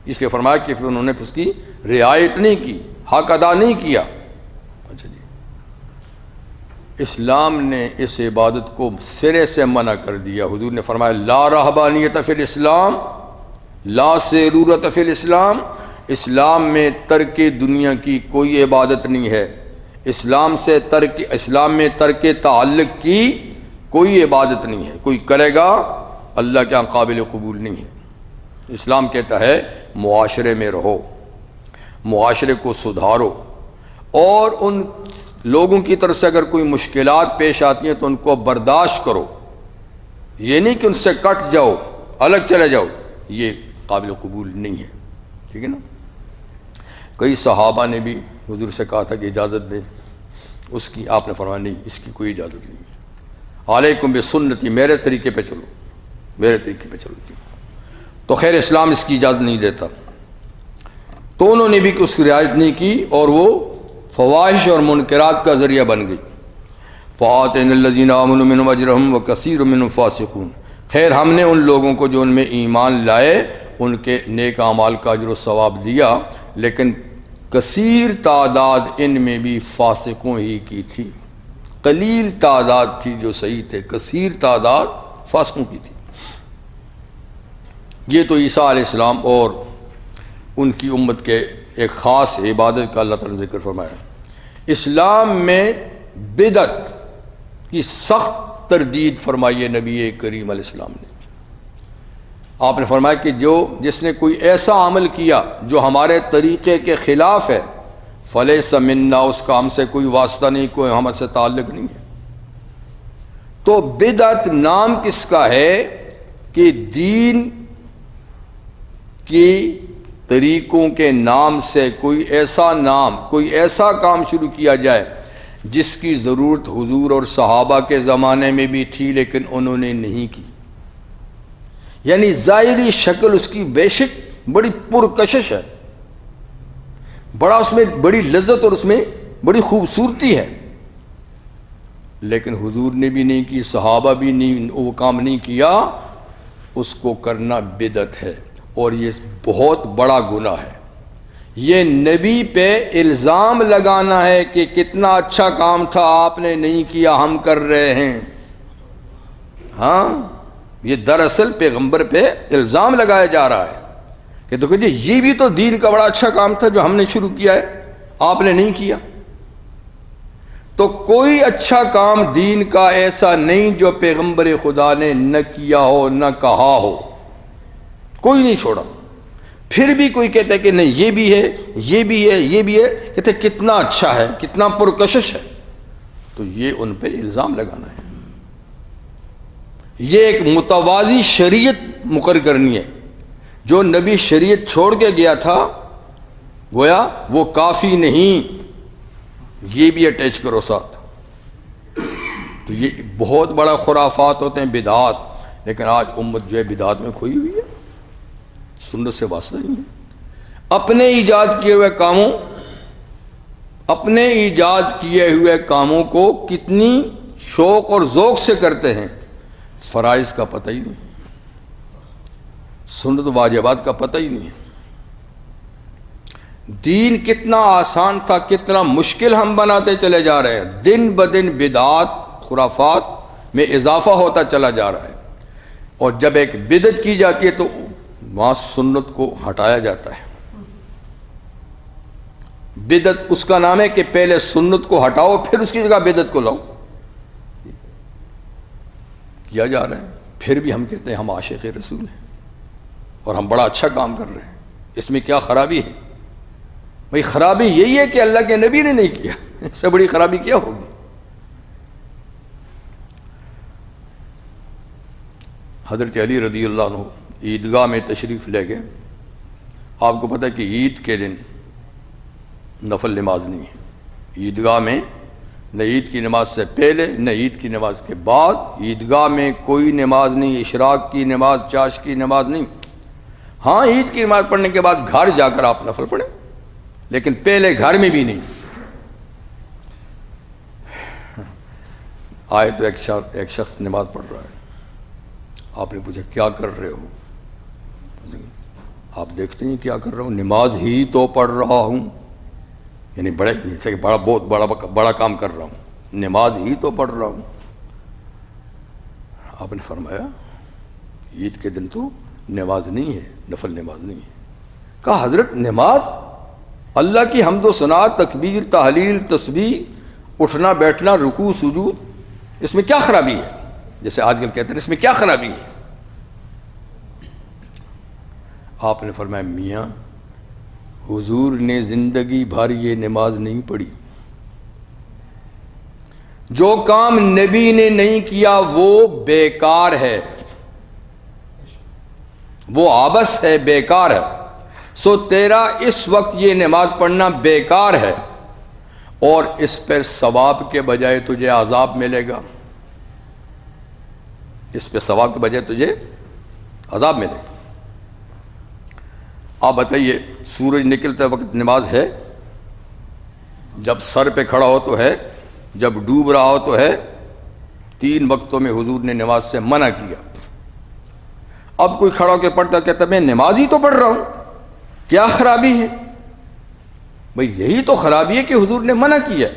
اس لیے فرمایا کہ پھر انہوں نے اس کی رعایت نہیں کی، حق ادا نہیں کیا۔ اچھا جی، اسلام نے اس عبادت کو سرے سے منع کر دیا۔ حضور نے فرمایا لا رہبانیت فی الاسلام، لا سرورت فی الاسلام، اسلام میں ترک دنیا کی کوئی عبادت نہیں ہے، اسلام میں ترک تعلق کی کوئی عبادت نہیں ہے، کوئی کرے گا اللہ کے یہاں قابل قبول نہیں ہے۔ اسلام کہتا ہے معاشرے میں رہو، معاشرے کو سدھارو، اور ان لوگوں کی طرف سے اگر کوئی مشکلات پیش آتی ہیں تو ان کو برداشت کرو، یہ نہیں کہ ان سے کٹ جاؤ، الگ چلے جاؤ، یہ قابل قبول نہیں ہے، ٹھیک ہے نا۔ کئی صحابہ نے بھی حضور سے کہا تھا کہ اجازت دیں اس کی، آپ نے فرمایا نہیں، اس کی کوئی اجازت نہیں ہے، علیکم بسنتی، میرے طریقے پہ چلو، میرے طریقے پہ چلو۔ تو خیر اسلام اس کی اجازت نہیں دیتا، تو انہوں نے بھی اس کی رعایت نہیں کی، اور وہ فواحش اور منکرات کا ذریعہ بن گئی۔ فآتینا الذین آمنوا منہم اجرہم وکثیر منہم فاسقون، خیر ہم نے ان لوگوں کو جو ان میں ایمان لائے ان کے نیک اعمال کا اجر و ثواب دیا، لیکن کثیر تعداد ان میں بھی فاسقوں ہی کی تھی، قلیل تعداد تھی جو صحیح تھے، کثیر تعداد فاسقوں کی تھی۔ یہ تو عیسیٰ علیہ السلام اور ان کی امت کے ایک خاص عبادت کا اللہ تعالیٰ نے ذکر فرمایا۔ اسلام میں بدعت کی سخت تردید فرمائی ہے نبی کریم علیہ السلام نے۔ آپ نے فرمایا کہ جس نے کوئی ایسا عمل کیا جو ہمارے طریقے کے خلاف ہے، فلیس منا، اس کا ہم سے کوئی واسطہ نہیں، کوئی ہم سے تعلق نہیں ہے۔ تو بدعت نام کس کا ہے کہ دین کی طریقوں کے نام سے کوئی ایسا کام شروع کیا جائے جس کی ضرورت حضور اور صحابہ کے زمانے میں بھی تھی لیکن انہوں نے نہیں کی. یعنی ظاہری شکل اس کی بے شک بڑی پرکشش ہے، بڑا اس میں بڑی لذت اور اس میں بڑی خوبصورتی ہے، لیکن حضور نے بھی نہیں کی، صحابہ بھی نہیں وہ کام نہیں کیا. اس کو کرنا بدعت ہے اور یہ بہت بڑا گناہ ہے. یہ نبی پہ الزام لگانا ہے کہ کتنا اچھا کام تھا آپ نے نہیں کیا، ہم کر رہے ہیں. ہاں، یہ دراصل پیغمبر پہ الزام لگایا جا رہا ہے کہ دیکھو جی یہ بھی تو دین کا بڑا اچھا کام تھا جو ہم نے شروع کیا ہے، آپ نے نہیں کیا. تو کوئی اچھا کام دین کا ایسا نہیں جو پیغمبر خدا نے نہ کیا ہو نہ کہا ہو، کوئی نہیں چھوڑا. پھر بھی کوئی کہتا ہے کہ نہیں یہ بھی ہے، یہ بھی ہے، یہ بھی ہے، کہتے ہیں کتنا اچھا ہے، کتنا پرکشش ہے. تو یہ ان پہ الزام لگانا ہے. یہ ایک متوازی شریعت مقرر کرنی ہے. جو نبی شریعت چھوڑ کے گیا تھا گویا وہ کافی نہیں، یہ بھی اٹیچ کرو ساتھ. تو یہ بہت بڑا خرافات ہوتے ہیں، بدعات. لیکن آج امت جو ہے بدعات میں کھوئی ہوئی ہے، سنت سے واسطہ نہیں ہے. اپنے ایجاد کیے ہوئے کاموں کو کتنی شوق اور ذوق سے کرتے ہیں، فرائض کا پتہ ہی نہیں، سنت واجبات کا پتہ ہی نہیں ہے. دین کتنا آسان تھا کتنا مشکل ہم بناتے چلے جا رہے ہیں. دن بدن بدعات خرافات میں اضافہ ہوتا چلا جا رہا ہے. اور جب ایک بدعت کی جاتی ہے تو وہاں سنت کو ہٹایا جاتا ہے. بدعت اس کا نام ہے کہ پہلے سنت کو ہٹاؤ پھر اس کی جگہ بدعت کو لاؤ. کیا جا رہا ہے. پھر بھی ہم کہتے ہیں ہم عاشق رسول ہیں اور ہم بڑا اچھا کام کر رہے ہیں. اس میں کیا خرابی ہے؟ بھئی خرابی یہی ہے کہ اللہ کے نبی نے نہیں کیا، اس سے بڑی خرابی کیا ہوگی؟ حضرت علی رضی اللہ عنہ عیدگاہ میں تشریف لے گئے. آپ کو پتہ ہے کہ عید کے دن نفل نماز نہیں ہے عیدگاہ میں، نہ عید کی نماز سے پہلے نہ عید کی نماز کے بعد. عیدگاہ میں کوئی نماز نہیں، اشراق کی نماز، چاش کی نماز نہیں. ہاں عید کی نماز پڑھنے کے بعد گھر جا کر آپ نفل پڑھیں، لیکن پہلے گھر میں بھی نہیں. آئے تو ایک شخص نماز پڑھ رہا ہے. آپ نے پوچھا کیا کر رہے ہو؟ آپ دیکھتے ہیں کیا کر رہا ہوں؟ نماز ہی تو پڑھ رہا ہوں. یعنی بہت بڑا کام کر رہا ہوں، نماز ہی تو پڑھ رہا ہوں. آپ نے فرمایا عید کے دن تو نماز نہیں ہے، نفل نماز نہیں ہے. کہا حضرت نماز اللہ کی حمد و ثنا، تکبیر، تحلیل، تسبیح، اٹھنا بیٹھنا، رکوع سجود، اس میں کیا خرابی ہے؟ جیسے آج کل کہتے ہیں اس میں کیا خرابی ہے؟ آپ نے فرمایا میاں حضور نے زندگی بھر یہ نماز نہیں پڑھی. جو کام نبی نے نہیں کیا وہ بیکار ہے، وہ عبث ہے، بیکار ہے. سو تیرا اس وقت یہ نماز پڑھنا بیکار ہے اور اس پر ثواب کے بجائے تجھے عذاب ملے گا. اس پہ ثواب کے بجائے تجھے عذاب ملے گا. آپ بتائیے سورج نکلتے وقت نماز ہے؟ جب سر پہ کھڑا ہو تو ہے، جب ڈوب رہا ہو تو ہے. 3 وقتوں میں حضور نے نماز سے منع کیا. اب کوئی کھڑا ہو کے پڑھتا کہتا میں نماز ہی تو پڑھ رہا ہوں، کیا خرابی ہے؟ بھئی یہی تو خرابی ہے کہ حضور نے منع کیا.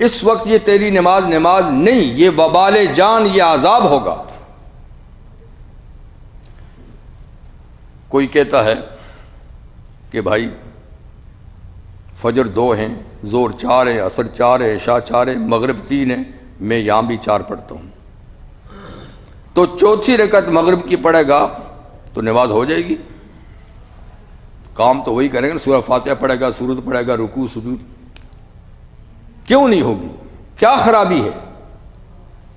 اس وقت یہ تیری نماز نہیں، یہ وبال جان، یہ عذاب ہوگا. کوئی کہتا ہے کہ بھائی فجر 2 ہیں، زور 4 ہے، عصر 4 ہے، عشاء 4 ہے، مغرب 3 ہے، میں یہاں بھی 4 پڑھتا ہوں. تو چوتھی رکعت مغرب کی پڑھے گا تو نماز ہو جائے گی. کام تو وہی کرے گا، سورہ فاتحہ پڑھے گا، سورت پڑھے گا، رکوع سجود. کیوں نہیں ہوگی؟ کیا خرابی ہے؟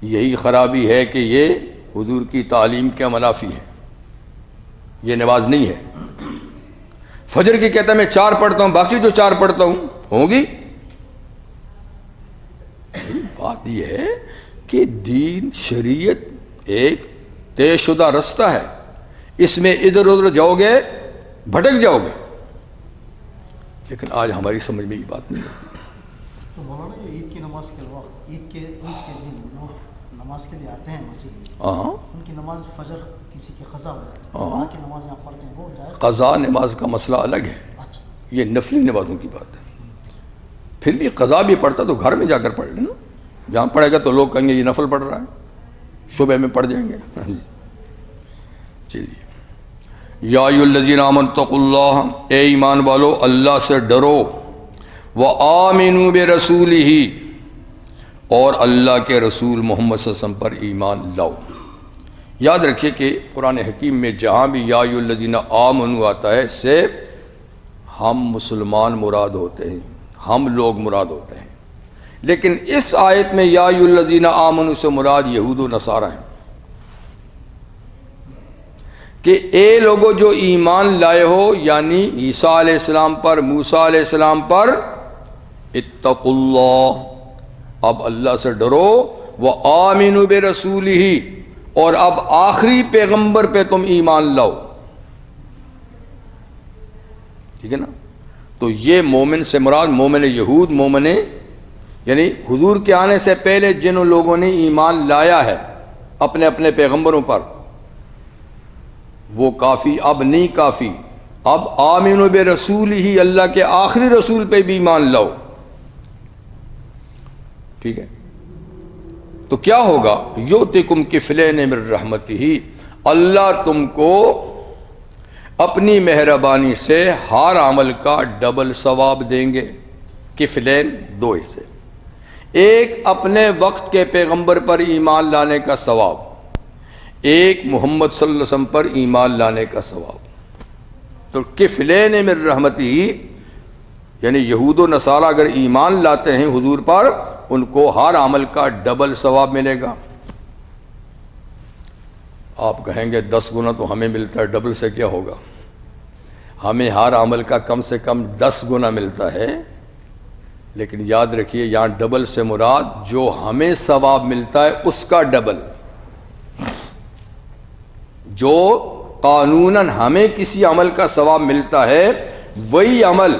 یہی خرابی ہے کہ یہ حضور کی تعلیم کے منافی ہے، یہ نماز نہیں ہے۔ فجر کی کہتا ہے میں 4 پڑھتا ہوں، باقی جو 4 پڑھتا ہوں ہوں گی؟ بات یہ ہے کہ دین شریعت ایک طے شدہ رستہ ہے، اس میں ادھر ادھر جاؤ گے بھٹک جاؤ گے، لیکن آج ہماری سمجھ میں یہ بات نہیں آتی۔ تو مولانا یہ عید کی نماز کے وقت عید کے دن لوگ نماز کے لیے آتے ہیں مسجد میں، ان کی نماز فجر کسی کی قضا ہو جاتی ہے، وہاں کی نماز یہاں پڑھتے ہیں، وہ جائز؟ قضا نماز کا مسئلہ الگ ہے، یہ نفلی نمازوں کی بات ہے۔ پھر بھی قضا بھی پڑھتا تو گھر میں جا کر پڑھ لینا، جہاں پڑھے گا تو لوگ کہیں گے یہ نفل پڑھ رہا ہے، شبہ میں پڑھ جائیں گے۔ چلیے، یا ایھا الذین آمنوا اتقوا اللہ، اے ایمان والو اللہ سے ڈرو، وآمنوا برسولہ، اور اللہ کے رسول محمد صلی اللہ علیہ وسلم پر ایمان لاؤ۔ یاد رکھیے کہ قرآن حکیم میں جہاں بھی یا ایھا الذین آمنوا آتا ہے، اس سے ہم مسلمان مراد ہوتے ہیں، ہم لوگ مراد ہوتے ہیں، لیکن اس آیت میں یا ایھا الذین آمنوا سے مراد یہود و نصارہ ہیں، کہ اے لوگو جو ایمان لائے ہو، یعنی عیسیٰ علیہ السلام پر، موسیٰ علیہ السلام پر، اتقوا اللہ، اب اللہ سے ڈرو، وآمنوا برسولہ، اور اب آخری پیغمبر پہ تم ایمان لاؤ، ٹھیک ہے نا؟ تو یہ مومن سے مراد مومن یہود، مومن یعنی حضور کے آنے سے پہلے جن لوگوں نے ایمان لایا ہے اپنے اپنے پیغمبروں پر، وہ کافی اب نہیں کافی، اب آمنوا برسولہ، اللہ کے آخری رسول پہ بھی ایمان لاؤ، ٹھیک ہے؟ تو کیا ہوگا؟ یؤتکم کفلین من رحمتہ، اللہ تم کو اپنی مہربانی سے ہر عمل کا ڈبل ثواب دیں گے۔ کفلین، 2 حصے، ایک اپنے وقت کے پیغمبر پر ایمان لانے کا ثواب، ایک محمد صلی اللہ علیہ وسلم پر ایمان لانے کا ثواب۔ تو کفلین من رحمتہ، یعنی یہود و نصارہ اگر ایمان لاتے ہیں حضور پر، ان کو ہر عمل کا ڈبل ثواب ملے گا۔ آپ کہیں گے 10 گنا تو ہمیں ملتا ہے، ڈبل سے کیا ہوگا؟ ہمیں ہر عمل کا کم سے کم 10 گنا ملتا ہے، لیکن یاد رکھیے یہاں ڈبل سے مراد جو ہمیں ثواب ملتا ہے اس کا ڈبل، جو قانوناً ہمیں کسی عمل کا ثواب ملتا ہے وہی عمل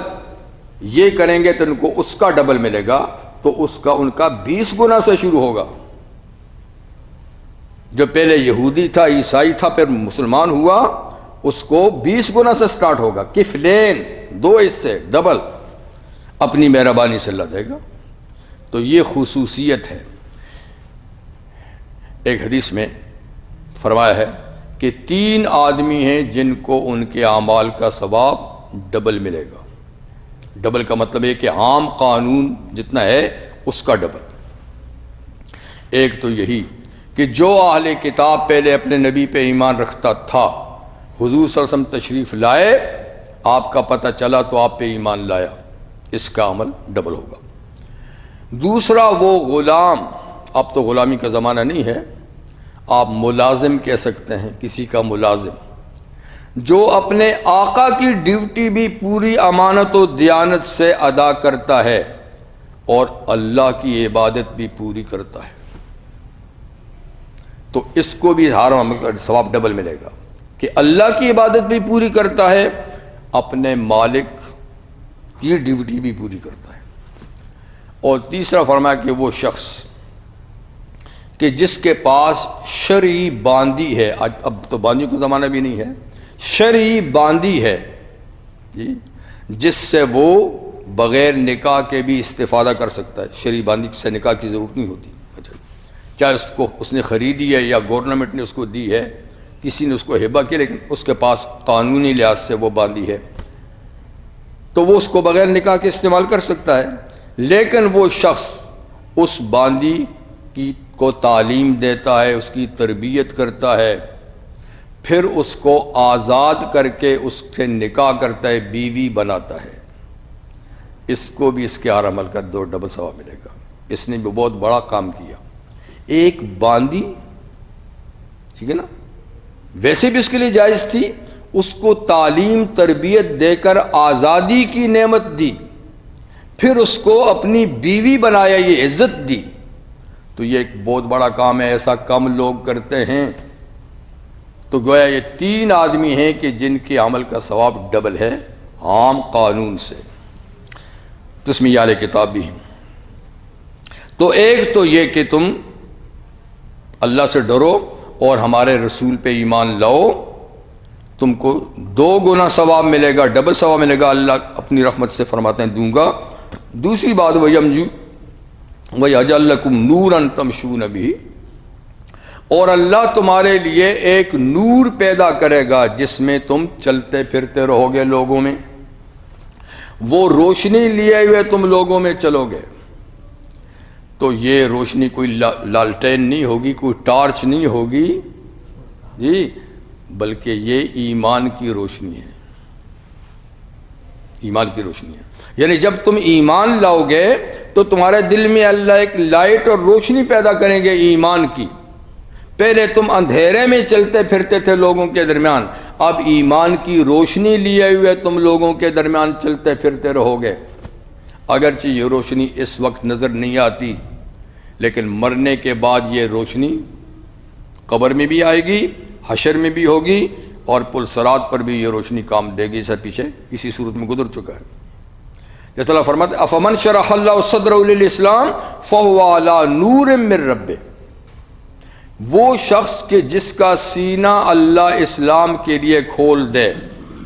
یہ کریں گے تو ان کو اس کا ڈبل ملے گا، تو اس کا ان کا 20 گنا سے شروع ہوگا۔ جو پہلے یہودی تھا، عیسائی تھا، پھر مسلمان ہوا، اس کو 20 گنا سے سٹارٹ ہوگا۔ کفلین، 2 حصے، ڈبل، اپنی مہربانی سے اللہ دے گا۔ تو یہ خصوصیت ہے۔ ایک حدیث میں فرمایا ہے کہ 3 آدمی ہیں جن کو ان کے اعمال کا ثواب ڈبل ملے گا۔ ڈبل کا مطلب ہے کہ عام قانون جتنا ہے اس کا ڈبل۔ ایک تو یہی کہ جو اہل کتاب پہلے اپنے نبی پہ ایمان رکھتا تھا، حضور صلی اللہ علیہ وسلم تشریف لائے، آپ کا پتہ چلا تو آپ پہ ایمان لایا، اس کا عمل ڈبل ہوگا۔ دوسرا وہ غلام، اب تو غلامی کا زمانہ نہیں ہے، آپ ملازم کہہ سکتے ہیں، کسی کا ملازم، جو اپنے آقا کی ڈیوٹی بھی پوری امانت و دیانت سے ادا کرتا ہے اور اللہ کی عبادت بھی پوری کرتا ہے، تو اس کو بھی ہر عمل کا ثواب ڈبل ملے گا، کہ اللہ کی عبادت بھی پوری کرتا ہے، اپنے مالک کی ڈیوٹی بھی پوری کرتا ہے۔ اور تیسرا فرمایا کہ وہ شخص کہ جس کے پاس شرعی باندی ہے، اب تو باندی کا زمانہ بھی نہیں ہے، شرعی باندی ہے جی، جس سے وہ بغیر نکاح کے بھی استفادہ کر سکتا ہے۔ شرعی باندی سے نکاح کی ضرورت نہیں ہوتی، اچھا، چاہے اس نے خریدی ہے یا گورنمنٹ نے اس کو دی ہے، کسی نے اس کو ہبہ کیا، لیکن اس کے پاس قانونی لحاظ سے وہ باندی ہے، تو وہ اس کو بغیر نکاح کے استعمال کر سکتا ہے۔ لیکن وہ شخص اس باندی کو تعلیم دیتا ہے، اس کی تربیت کرتا ہے، پھر اس کو آزاد کر کے اس سے نکاح کرتا ہے، بیوی بناتا ہے، اس کو بھی اس کے ہر عمل کا 2 ڈبل ثواب ملے گا۔ اس نے بھی بہت بڑا کام کیا۔ ایک باندی، ٹھیک ہے نا، ویسے بھی اس کے لیے جائز تھی، اس کو تعلیم تربیت دے کر آزادی کی نعمت دی، پھر اس کو اپنی بیوی بنایا، یہ عزت دی، تو یہ ایک بہت بڑا کام ہے، ایسا کم لوگ کرتے ہیں۔ تو گویا یہ 3 آدمی ہیں کہ جن کے عمل کا ثواب ڈبل ہے عام قانون سے، تو اس میں یہ اہل کتاب بھی ہیں۔ تو ایک تو یہ کہ تم اللہ سے ڈرو اور ہمارے رسول پہ ایمان لاؤ، تم کو 2 گنا ثواب ملے گا، ڈبل ثواب ملے گا، اللہ اپنی رحمت سے فرماتے ہیں دوں گا۔ دوسری بات وَيَجْعَلْ لَكُمْ نُورًا تَمْشُونَ بِهِ، اور اللہ تمہارے لیے ایک نور پیدا کرے گا جس میں تم چلتے پھرتے رہو گے لوگوں میں، وہ روشنی لیے ہوئے تم لوگوں میں چلو گے۔ تو یہ روشنی کوئی لالٹین نہیں ہوگی، کوئی ٹارچ نہیں ہوگی جی، بلکہ یہ ایمان کی روشنی ہے، ایمان کی روشنی ہے۔ یعنی جب تم ایمان لاؤ گے تو تمہارے دل میں اللہ ایک لائٹ اور روشنی پیدا کریں گے ایمان کی۔ پہلے تم اندھیرے میں چلتے پھرتے تھے لوگوں کے درمیان، اب ایمان کی روشنی لیے ہوئے تم لوگوں کے درمیان چلتے پھرتے رہو گے۔ اگرچہ یہ روشنی اس وقت نظر نہیں آتی، لیکن مرنے کے بعد یہ روشنی قبر میں بھی آئے گی، حشر میں بھی ہوگی، اور پل صراط پر بھی یہ روشنی کام دے گی۔ سے پیچھے اسی صورت میں گزر چکا ہے۔ جیسے اللہ فرماتے ہیں افمن شرح اللہ صدرہ للاسلام فہو علی نور من ربہ، وہ شخص کہ جس کا سینہ اللہ اسلام کے لیے کھول دے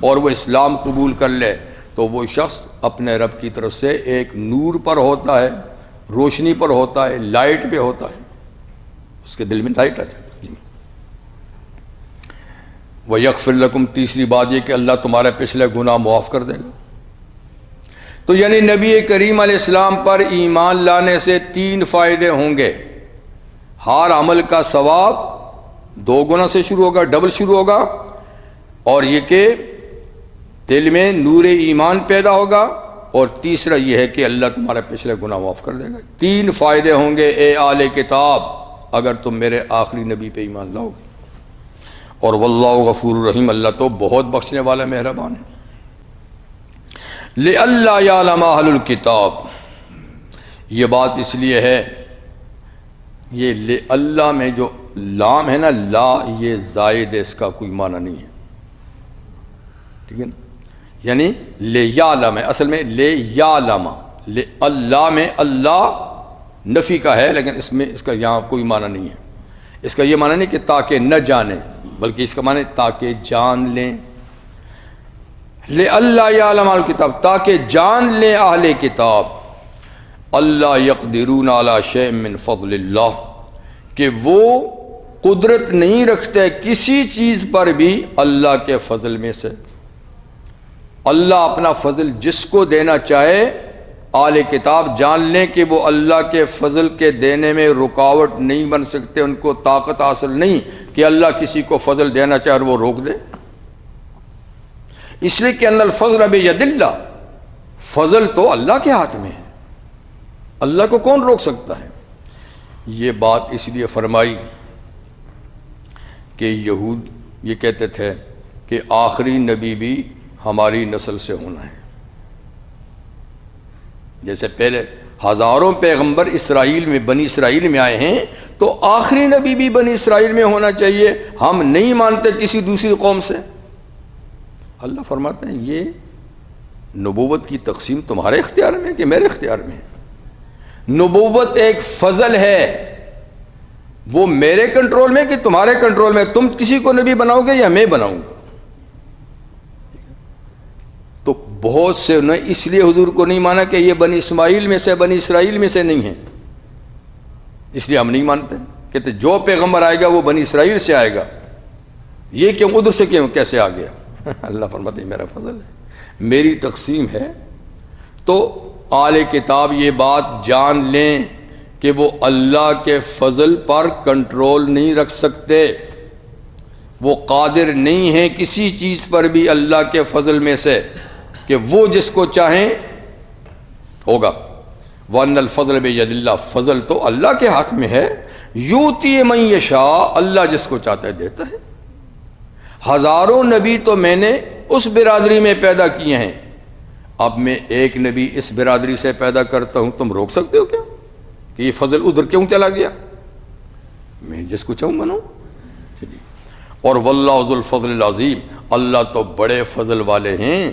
اور وہ اسلام قبول کر لے، تو وہ شخص اپنے رب کی طرف سے ایک نور پر ہوتا ہے، روشنی پر ہوتا ہے، لائٹ پہ ہوتا ہے، اس کے دل میں لائٹ آ جاتی ہے۔ وَيَغْفِرْ لَكُمْ، تیسری بات یہ کہ اللہ تمہارے پچھلے گناہ معاف کر دے گا۔ تو یعنی نبی کریم علیہ السلام پر ایمان لانے سے 3 فائدے ہوں گے۔ ہر عمل کا ثواب 2 گنا سے شروع ہوگا، ڈبل شروع ہوگا، اور یہ کہ دل میں نور ایمان پیدا ہوگا، اور تیسرا یہ ہے کہ اللہ تمہارے پچھلے گناہ معاف کر دے گا۔ 3 فائدے ہوں گے اے اہل کتاب اگر تم میرے آخری نبی پہ ایمان لاؤ گے۔ اور واللہ غفور الرحیم، اللہ تو بہت بخشنے والا مہربان ہے۔ لِأَلَّا يَعْلَمَ أَهْلُ الْكِتَابِ، یہ بات اس لیے ہے، یہ اللہ میں جو لام ہے نا، لا یہ زائد ہے، اس کا کوئی معنی نہیں ہے، ٹھیک ہے نا، یعنی لِيَعْلَمَ اصل میں لِيَعْلَمَ، اللہ میں اللہ نفی کا ہے، لیکن اس میں اس کا یہاں کوئی معنی نہیں ہے۔ اس کا یہ معنی نہیں کہ تاکہ نہ جانیں، بلکہ اس کا معنی تاکہ جان لیں۔ لِأَلَّا يَعْلَمَ أَهْلُ الْكِتَابِ، تاکہ جان لیں اہل کتاب، اللہ يَقْدِرُونَ عَلَى شَيْءٍ مِّن فَضْلِ اللَّهِ، کہ وہ قدرت نہیں رکھتے کسی چیز پر بھی اللہ کے فضل میں سے۔ اللہ اپنا فضل جس کو دینا چاہے، اہل کتاب جان لیں کہ وہ اللہ کے فضل کے دینے میں رکاوٹ نہیں بن سکتے، ان کو طاقت حاصل نہیں کہ اللہ کسی کو فضل دینا چاہے اور وہ روک دے، اس لیے کہ ان الفضل بید اللہ، فضل تو اللہ کے ہاتھ میں ہے، اللہ کو کون روک سکتا ہے۔ یہ بات اس لیے فرمائی کہ یہود یہ کہتے تھے کہ آخری نبی بھی ہماری نسل سے ہونا ہے، جیسے پہلے ہزاروں پیغمبر اسرائیل میں بنی اسرائیل میں آئے ہیں، تو آخری نبی بھی بنی اسرائیل میں ہونا چاہیے، ہم نہیں مانتے کسی دوسری قوم سے۔ اللہ فرماتے ہیں یہ نبوت کی تقسیم تمہارے اختیار میں ہے کہ میرے اختیار میں ہے؟ نبوت ایک فضل ہے، وہ میرے کنٹرول میں کہ تمہارے کنٹرول میں؟ تم کسی کو نبی بناؤ گے یا میں بناؤں گا؟ تو بہت سے نے اس لیے حضور کو نہیں مانا کہ یہ بنی اسماعیل میں سے، بنی اسرائیل میں سے نہیں ہے، اس لیے ہم نہیں مانتے، کہتے جو پیغمبر آئے گا وہ بنی اسرائیل سے آئے گا، یہ کیوں ادھر سے کیوں کیسے آ گیا؟ اللہ فرماتے ہیں میرا فضل ہے، میری تقسیم ہے۔ تو اہل کتاب یہ بات جان لیں کہ وہ اللہ کے فضل پر کنٹرول نہیں رکھ سکتے، وہ قادر نہیں ہیں کسی چیز پر بھی اللہ کے فضل میں سے کہ وہ جس کو چاہیں ہوگا۔ وَأَنَّ الْفَضْلَ بِيَدِ اللَّهِ، فضل تو اللہ کے ہاتھ میں ہے، یوتی من یشاء، اللہ جس کو چاہتا ہے دیتا ہے۔ ہزاروں نبی تو میں نے اس برادری میں پیدا کیے ہیں، اب میں ایک نبی اس برادری سے پیدا کرتا ہوں، تم روک سکتے ہو کیا کہ یہ فضل ادھر کیوں چلا گیا؟ میں جس کو چاہوں بناؤں۔ اور واللہ ذو الفضل العظیم، اللہ تو بڑے فضل والے ہیں،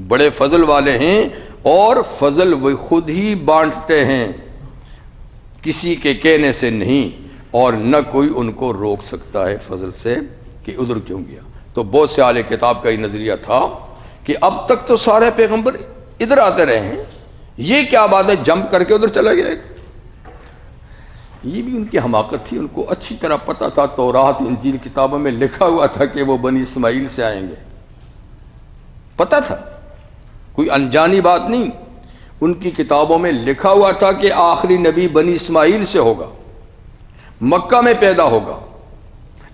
بڑے فضل والے ہیں، اور فضل وہ خود ہی بانٹتے ہیں، کسی کے کہنے سے نہیں، اور نہ کوئی ان کو روک سکتا ہے فضل سے کہ ادھر کیوں گیا۔ تو بہت سے اہل کتاب کا یہ نظریہ تھا کہ اب تک تو سارے پیغمبر ادھر آتے رہے ہیں، یہ کیا بات ہے جمپ کر کے ادھر چلا گیا؟ یہ بھی ان کی حماقت تھی، ان کو اچھی طرح پتہ تھا، تورات انجیل کتابوں میں لکھا ہوا تھا کہ وہ بنی اسماعیل سے آئیں گے، پتہ تھا، کوئی انجانی بات نہیں، ان کی کتابوں میں لکھا ہوا تھا کہ آخری نبی بنی اسماعیل سے ہوگا، مکہ میں پیدا ہوگا،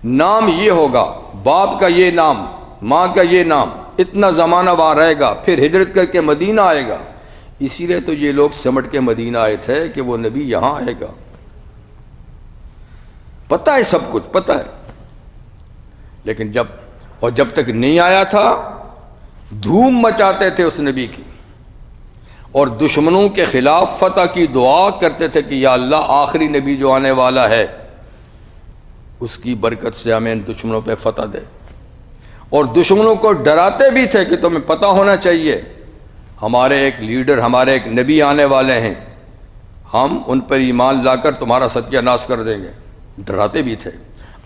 نام یہ ہوگا، باپ کا یہ نام، ماں کا یہ نام، اتنا زمانہ وہاں رہے گا، پھر ہجرت کر کے مدینہ آئے گا۔ اسی لیے تو یہ لوگ سمٹ کے مدینہ آئے تھے کہ وہ نبی یہاں آئے گا، پتہ ہے، سب کچھ پتہ ہے۔ لیکن جب تک نہیں آیا تھا دھوم مچاتے تھے اس نبی کی، اور دشمنوں کے خلاف فتح کی دعا کرتے تھے کہ یا اللہ آخری نبی جو آنے والا ہے اس کی برکت سے ہمیں ان دشمنوں پہ فتح دے، اور دشمنوں کو ڈراتے بھی تھے کہ تمہیں پتہ ہونا چاہیے ہمارے ایک لیڈر، ہمارے ایک نبی آنے والے ہیں، ہم ان پر ایمان لا کر تمہارا ستیہ ناش کر دیں گے، ڈراتے بھی تھے،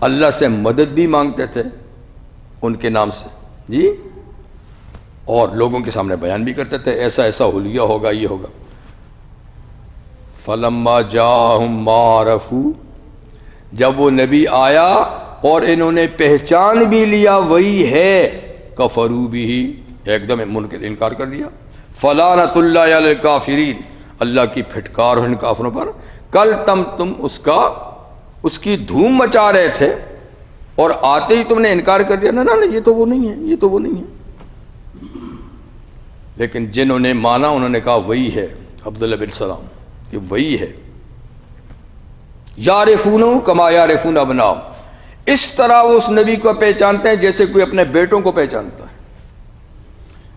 اللہ سے مدد بھی مانگتے تھے ان کے نام سے جی، اور لوگوں کے سامنے بیان بھی کرتے تھے ایسا ایسا حلیہ ہوگا، یہ ہوگا۔ فلما جاءہم ما عرفوا، جب وہ نبی آیا اور انہوں نے پہچان بھی لیا وہی ہے، کفروا بہ، ایک دم منکر انکار کر دیا۔ فلعنۃ اللہ علی الکافرین، اللہ کی پھٹکار ہو ان کافروں پر۔ کل تم اس کی دھوم مچا رہے تھے اور آتے ہی تم نے انکار کر دیا، نہ یہ تو وہ نہیں ہے، یہ تو وہ نہیں ہے۔ لیکن جنہوں نے مانا انہوں نے کہا وہی ہے، عبداللہ بن سلام، کہ وہی ہے۔ یعرفونہ کما یعرفون ابناءہم، اس طرح وہ اس نبی کو پہچانتے ہیں جیسے کوئی اپنے بیٹوں کو پہچانتا ہے،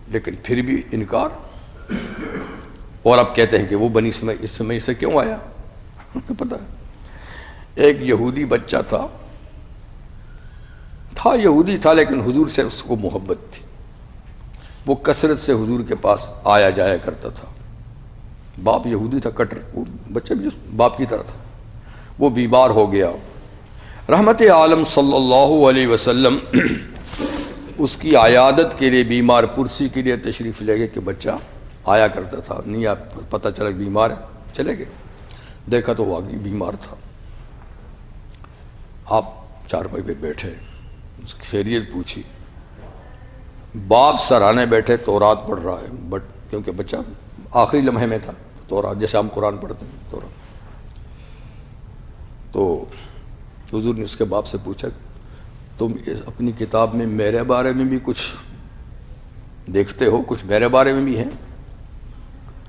لیکن پھر بھی انکار، اور اب کہتے ہیں کہ وہ بنی اسماعیل سے کیوں آیا؟ تو پتہ ہے ایک یہودی بچہ تھا یہودی تھا لیکن حضور سے اس کو محبت تھی، وہ کثرت سے حضور کے پاس آیا جایا کرتا تھا، باپ یہودی تھا کٹر، وہ بچہ بھی باپ کی طرح تھا، وہ بیمار ہو گیا، رحمت عالم صلی اللہ علیہ وسلم اس کی عیادت کے لیے بیمار پرسی کے لیے تشریف لے گئے کہ بچہ آیا کرتا تھا، نہیں پتہ چلا کہ بیمار ہے، چلے گئے، دیکھا تو وہ آگے بیمار تھا، آپ چارپائی پہ بیٹھے، اس کی خیریت پوچھی، باپ سرانے بیٹھے تورات پڑھ رہا ہے، بٹ کیونکہ بچہ آخری لمحے میں تھا، تورات جیسے ہم قرآن پڑھتے ہیں تورات، تو حضور نے اس کے باپ سے پوچھا تم اپنی کتاب میں میرے بارے میں بھی کچھ دیکھتے ہو، کچھ میرے بارے میں بھی ہے؟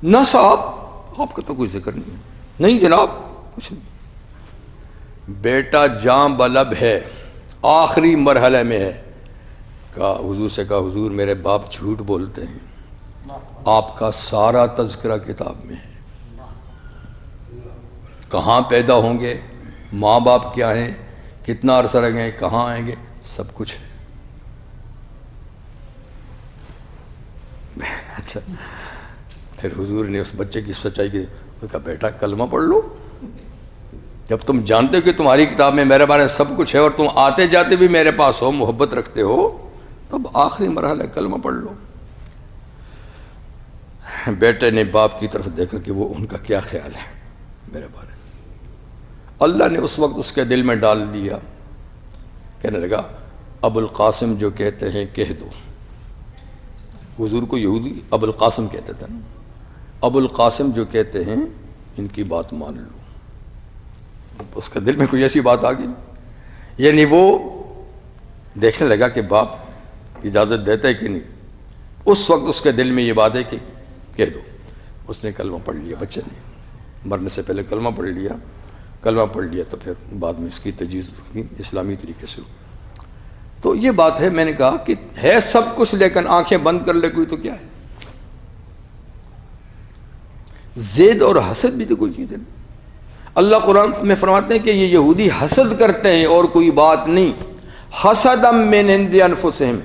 نہ صاحب، آپ کا تو کوئی ذکر نہیں ہے۔ نہیں جناب، کچھ نہیں۔ بیٹا جاں بلب ہے، آخری مرحلے میں ہے۔ کہا حضور سے، کہا حضور میرے باپ جھوٹ بولتے ہیں، آپ کا سارا تذکرہ کتاب میں ہے، کہاں پیدا ہوں گے، ماں باپ کیا ہیں، کتنا عرصہ رہیں گے، کہاں آئیں گے، سب کچھ ہے۔ اچھا، پھر حضور نے اس بچے کی سچائی کی، کہا بیٹا کلمہ پڑھ لو، جب تم جانتے ہو کہ تمہاری کتاب میں میرے بارے میں سب کچھ ہے اور تم آتے جاتے بھی میرے پاس ہو، محبت رکھتے ہو، تب آخری مرحلہ کلمہ پڑھ لو۔ بیٹے نے باپ کی طرف دیکھا کہ وہ ان کا کیا خیال ہے میرے بارے میں۔ اللہ نے اس وقت اس کے دل میں ڈال دیا، کہنے لگا ابو القاسم جو کہتے ہیں کہہ دو۔ حضور کو یہودی ابو القاسم کہتے تھے نا، ابو القاسم جو کہتے ہیں ان کی بات مان لو۔ اس کے دل میں کوئی ایسی بات آ گئی، یعنی وہ دیکھنے لگا کہ باپ اجازت دیتا ہے کہ نہیں۔ اس وقت اس کے دل میں یہ بات ہے کہ کہہ دو۔ اس نے کلمہ پڑھ لیا، بچے نے مرنے سے پہلے کلمہ پڑھ لیا، کلمہ پڑھ لیا تو پھر بعد میں اس کی تجویز اسلامی طریقے سے ہوئی۔ تو یہ بات ہے، میں نے کہا کہ ہے سب کچھ لیکن آنکھیں بند کر لے کوئی تو کیا ہے؟ زید اور حسد بھی تو کوئی چیز ہے۔ اللہ قرآن میں فرماتے ہیں کہ یہ یہودی حسد کرتے ہیں اور کوئی بات نہیں، حسدا من عند انفسہم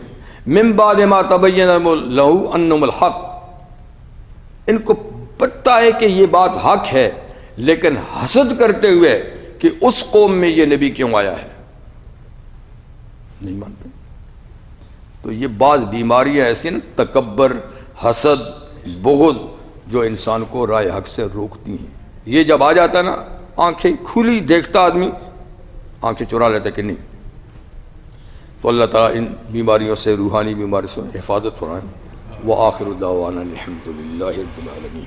من بعد ما تبین لہم انہم الحق، ان کو پتہ ہے کہ یہ بات حق ہے لیکن حسد کرتے ہوئے کہ اس قوم میں یہ نبی کیوں آیا ہے، نہیں مانتے۔ تو یہ بعض بیماریاں ایسی ہیں، تکبر، حسد، بغض، جو انسان کو رائے حق سے روکتی ہیں۔ یہ جب آ جاتا ہے نا، آنکھیں کھلی دیکھتا آدمی، آنکھیں چرا لیتا کہ نہیں۔ تو اللہ تعالیٰ ان بیماریوں سے، روحانی بیماریوں سے حفاظت فرمائے۔ وآخر دعوانا الحمد للہ رب العالمین۔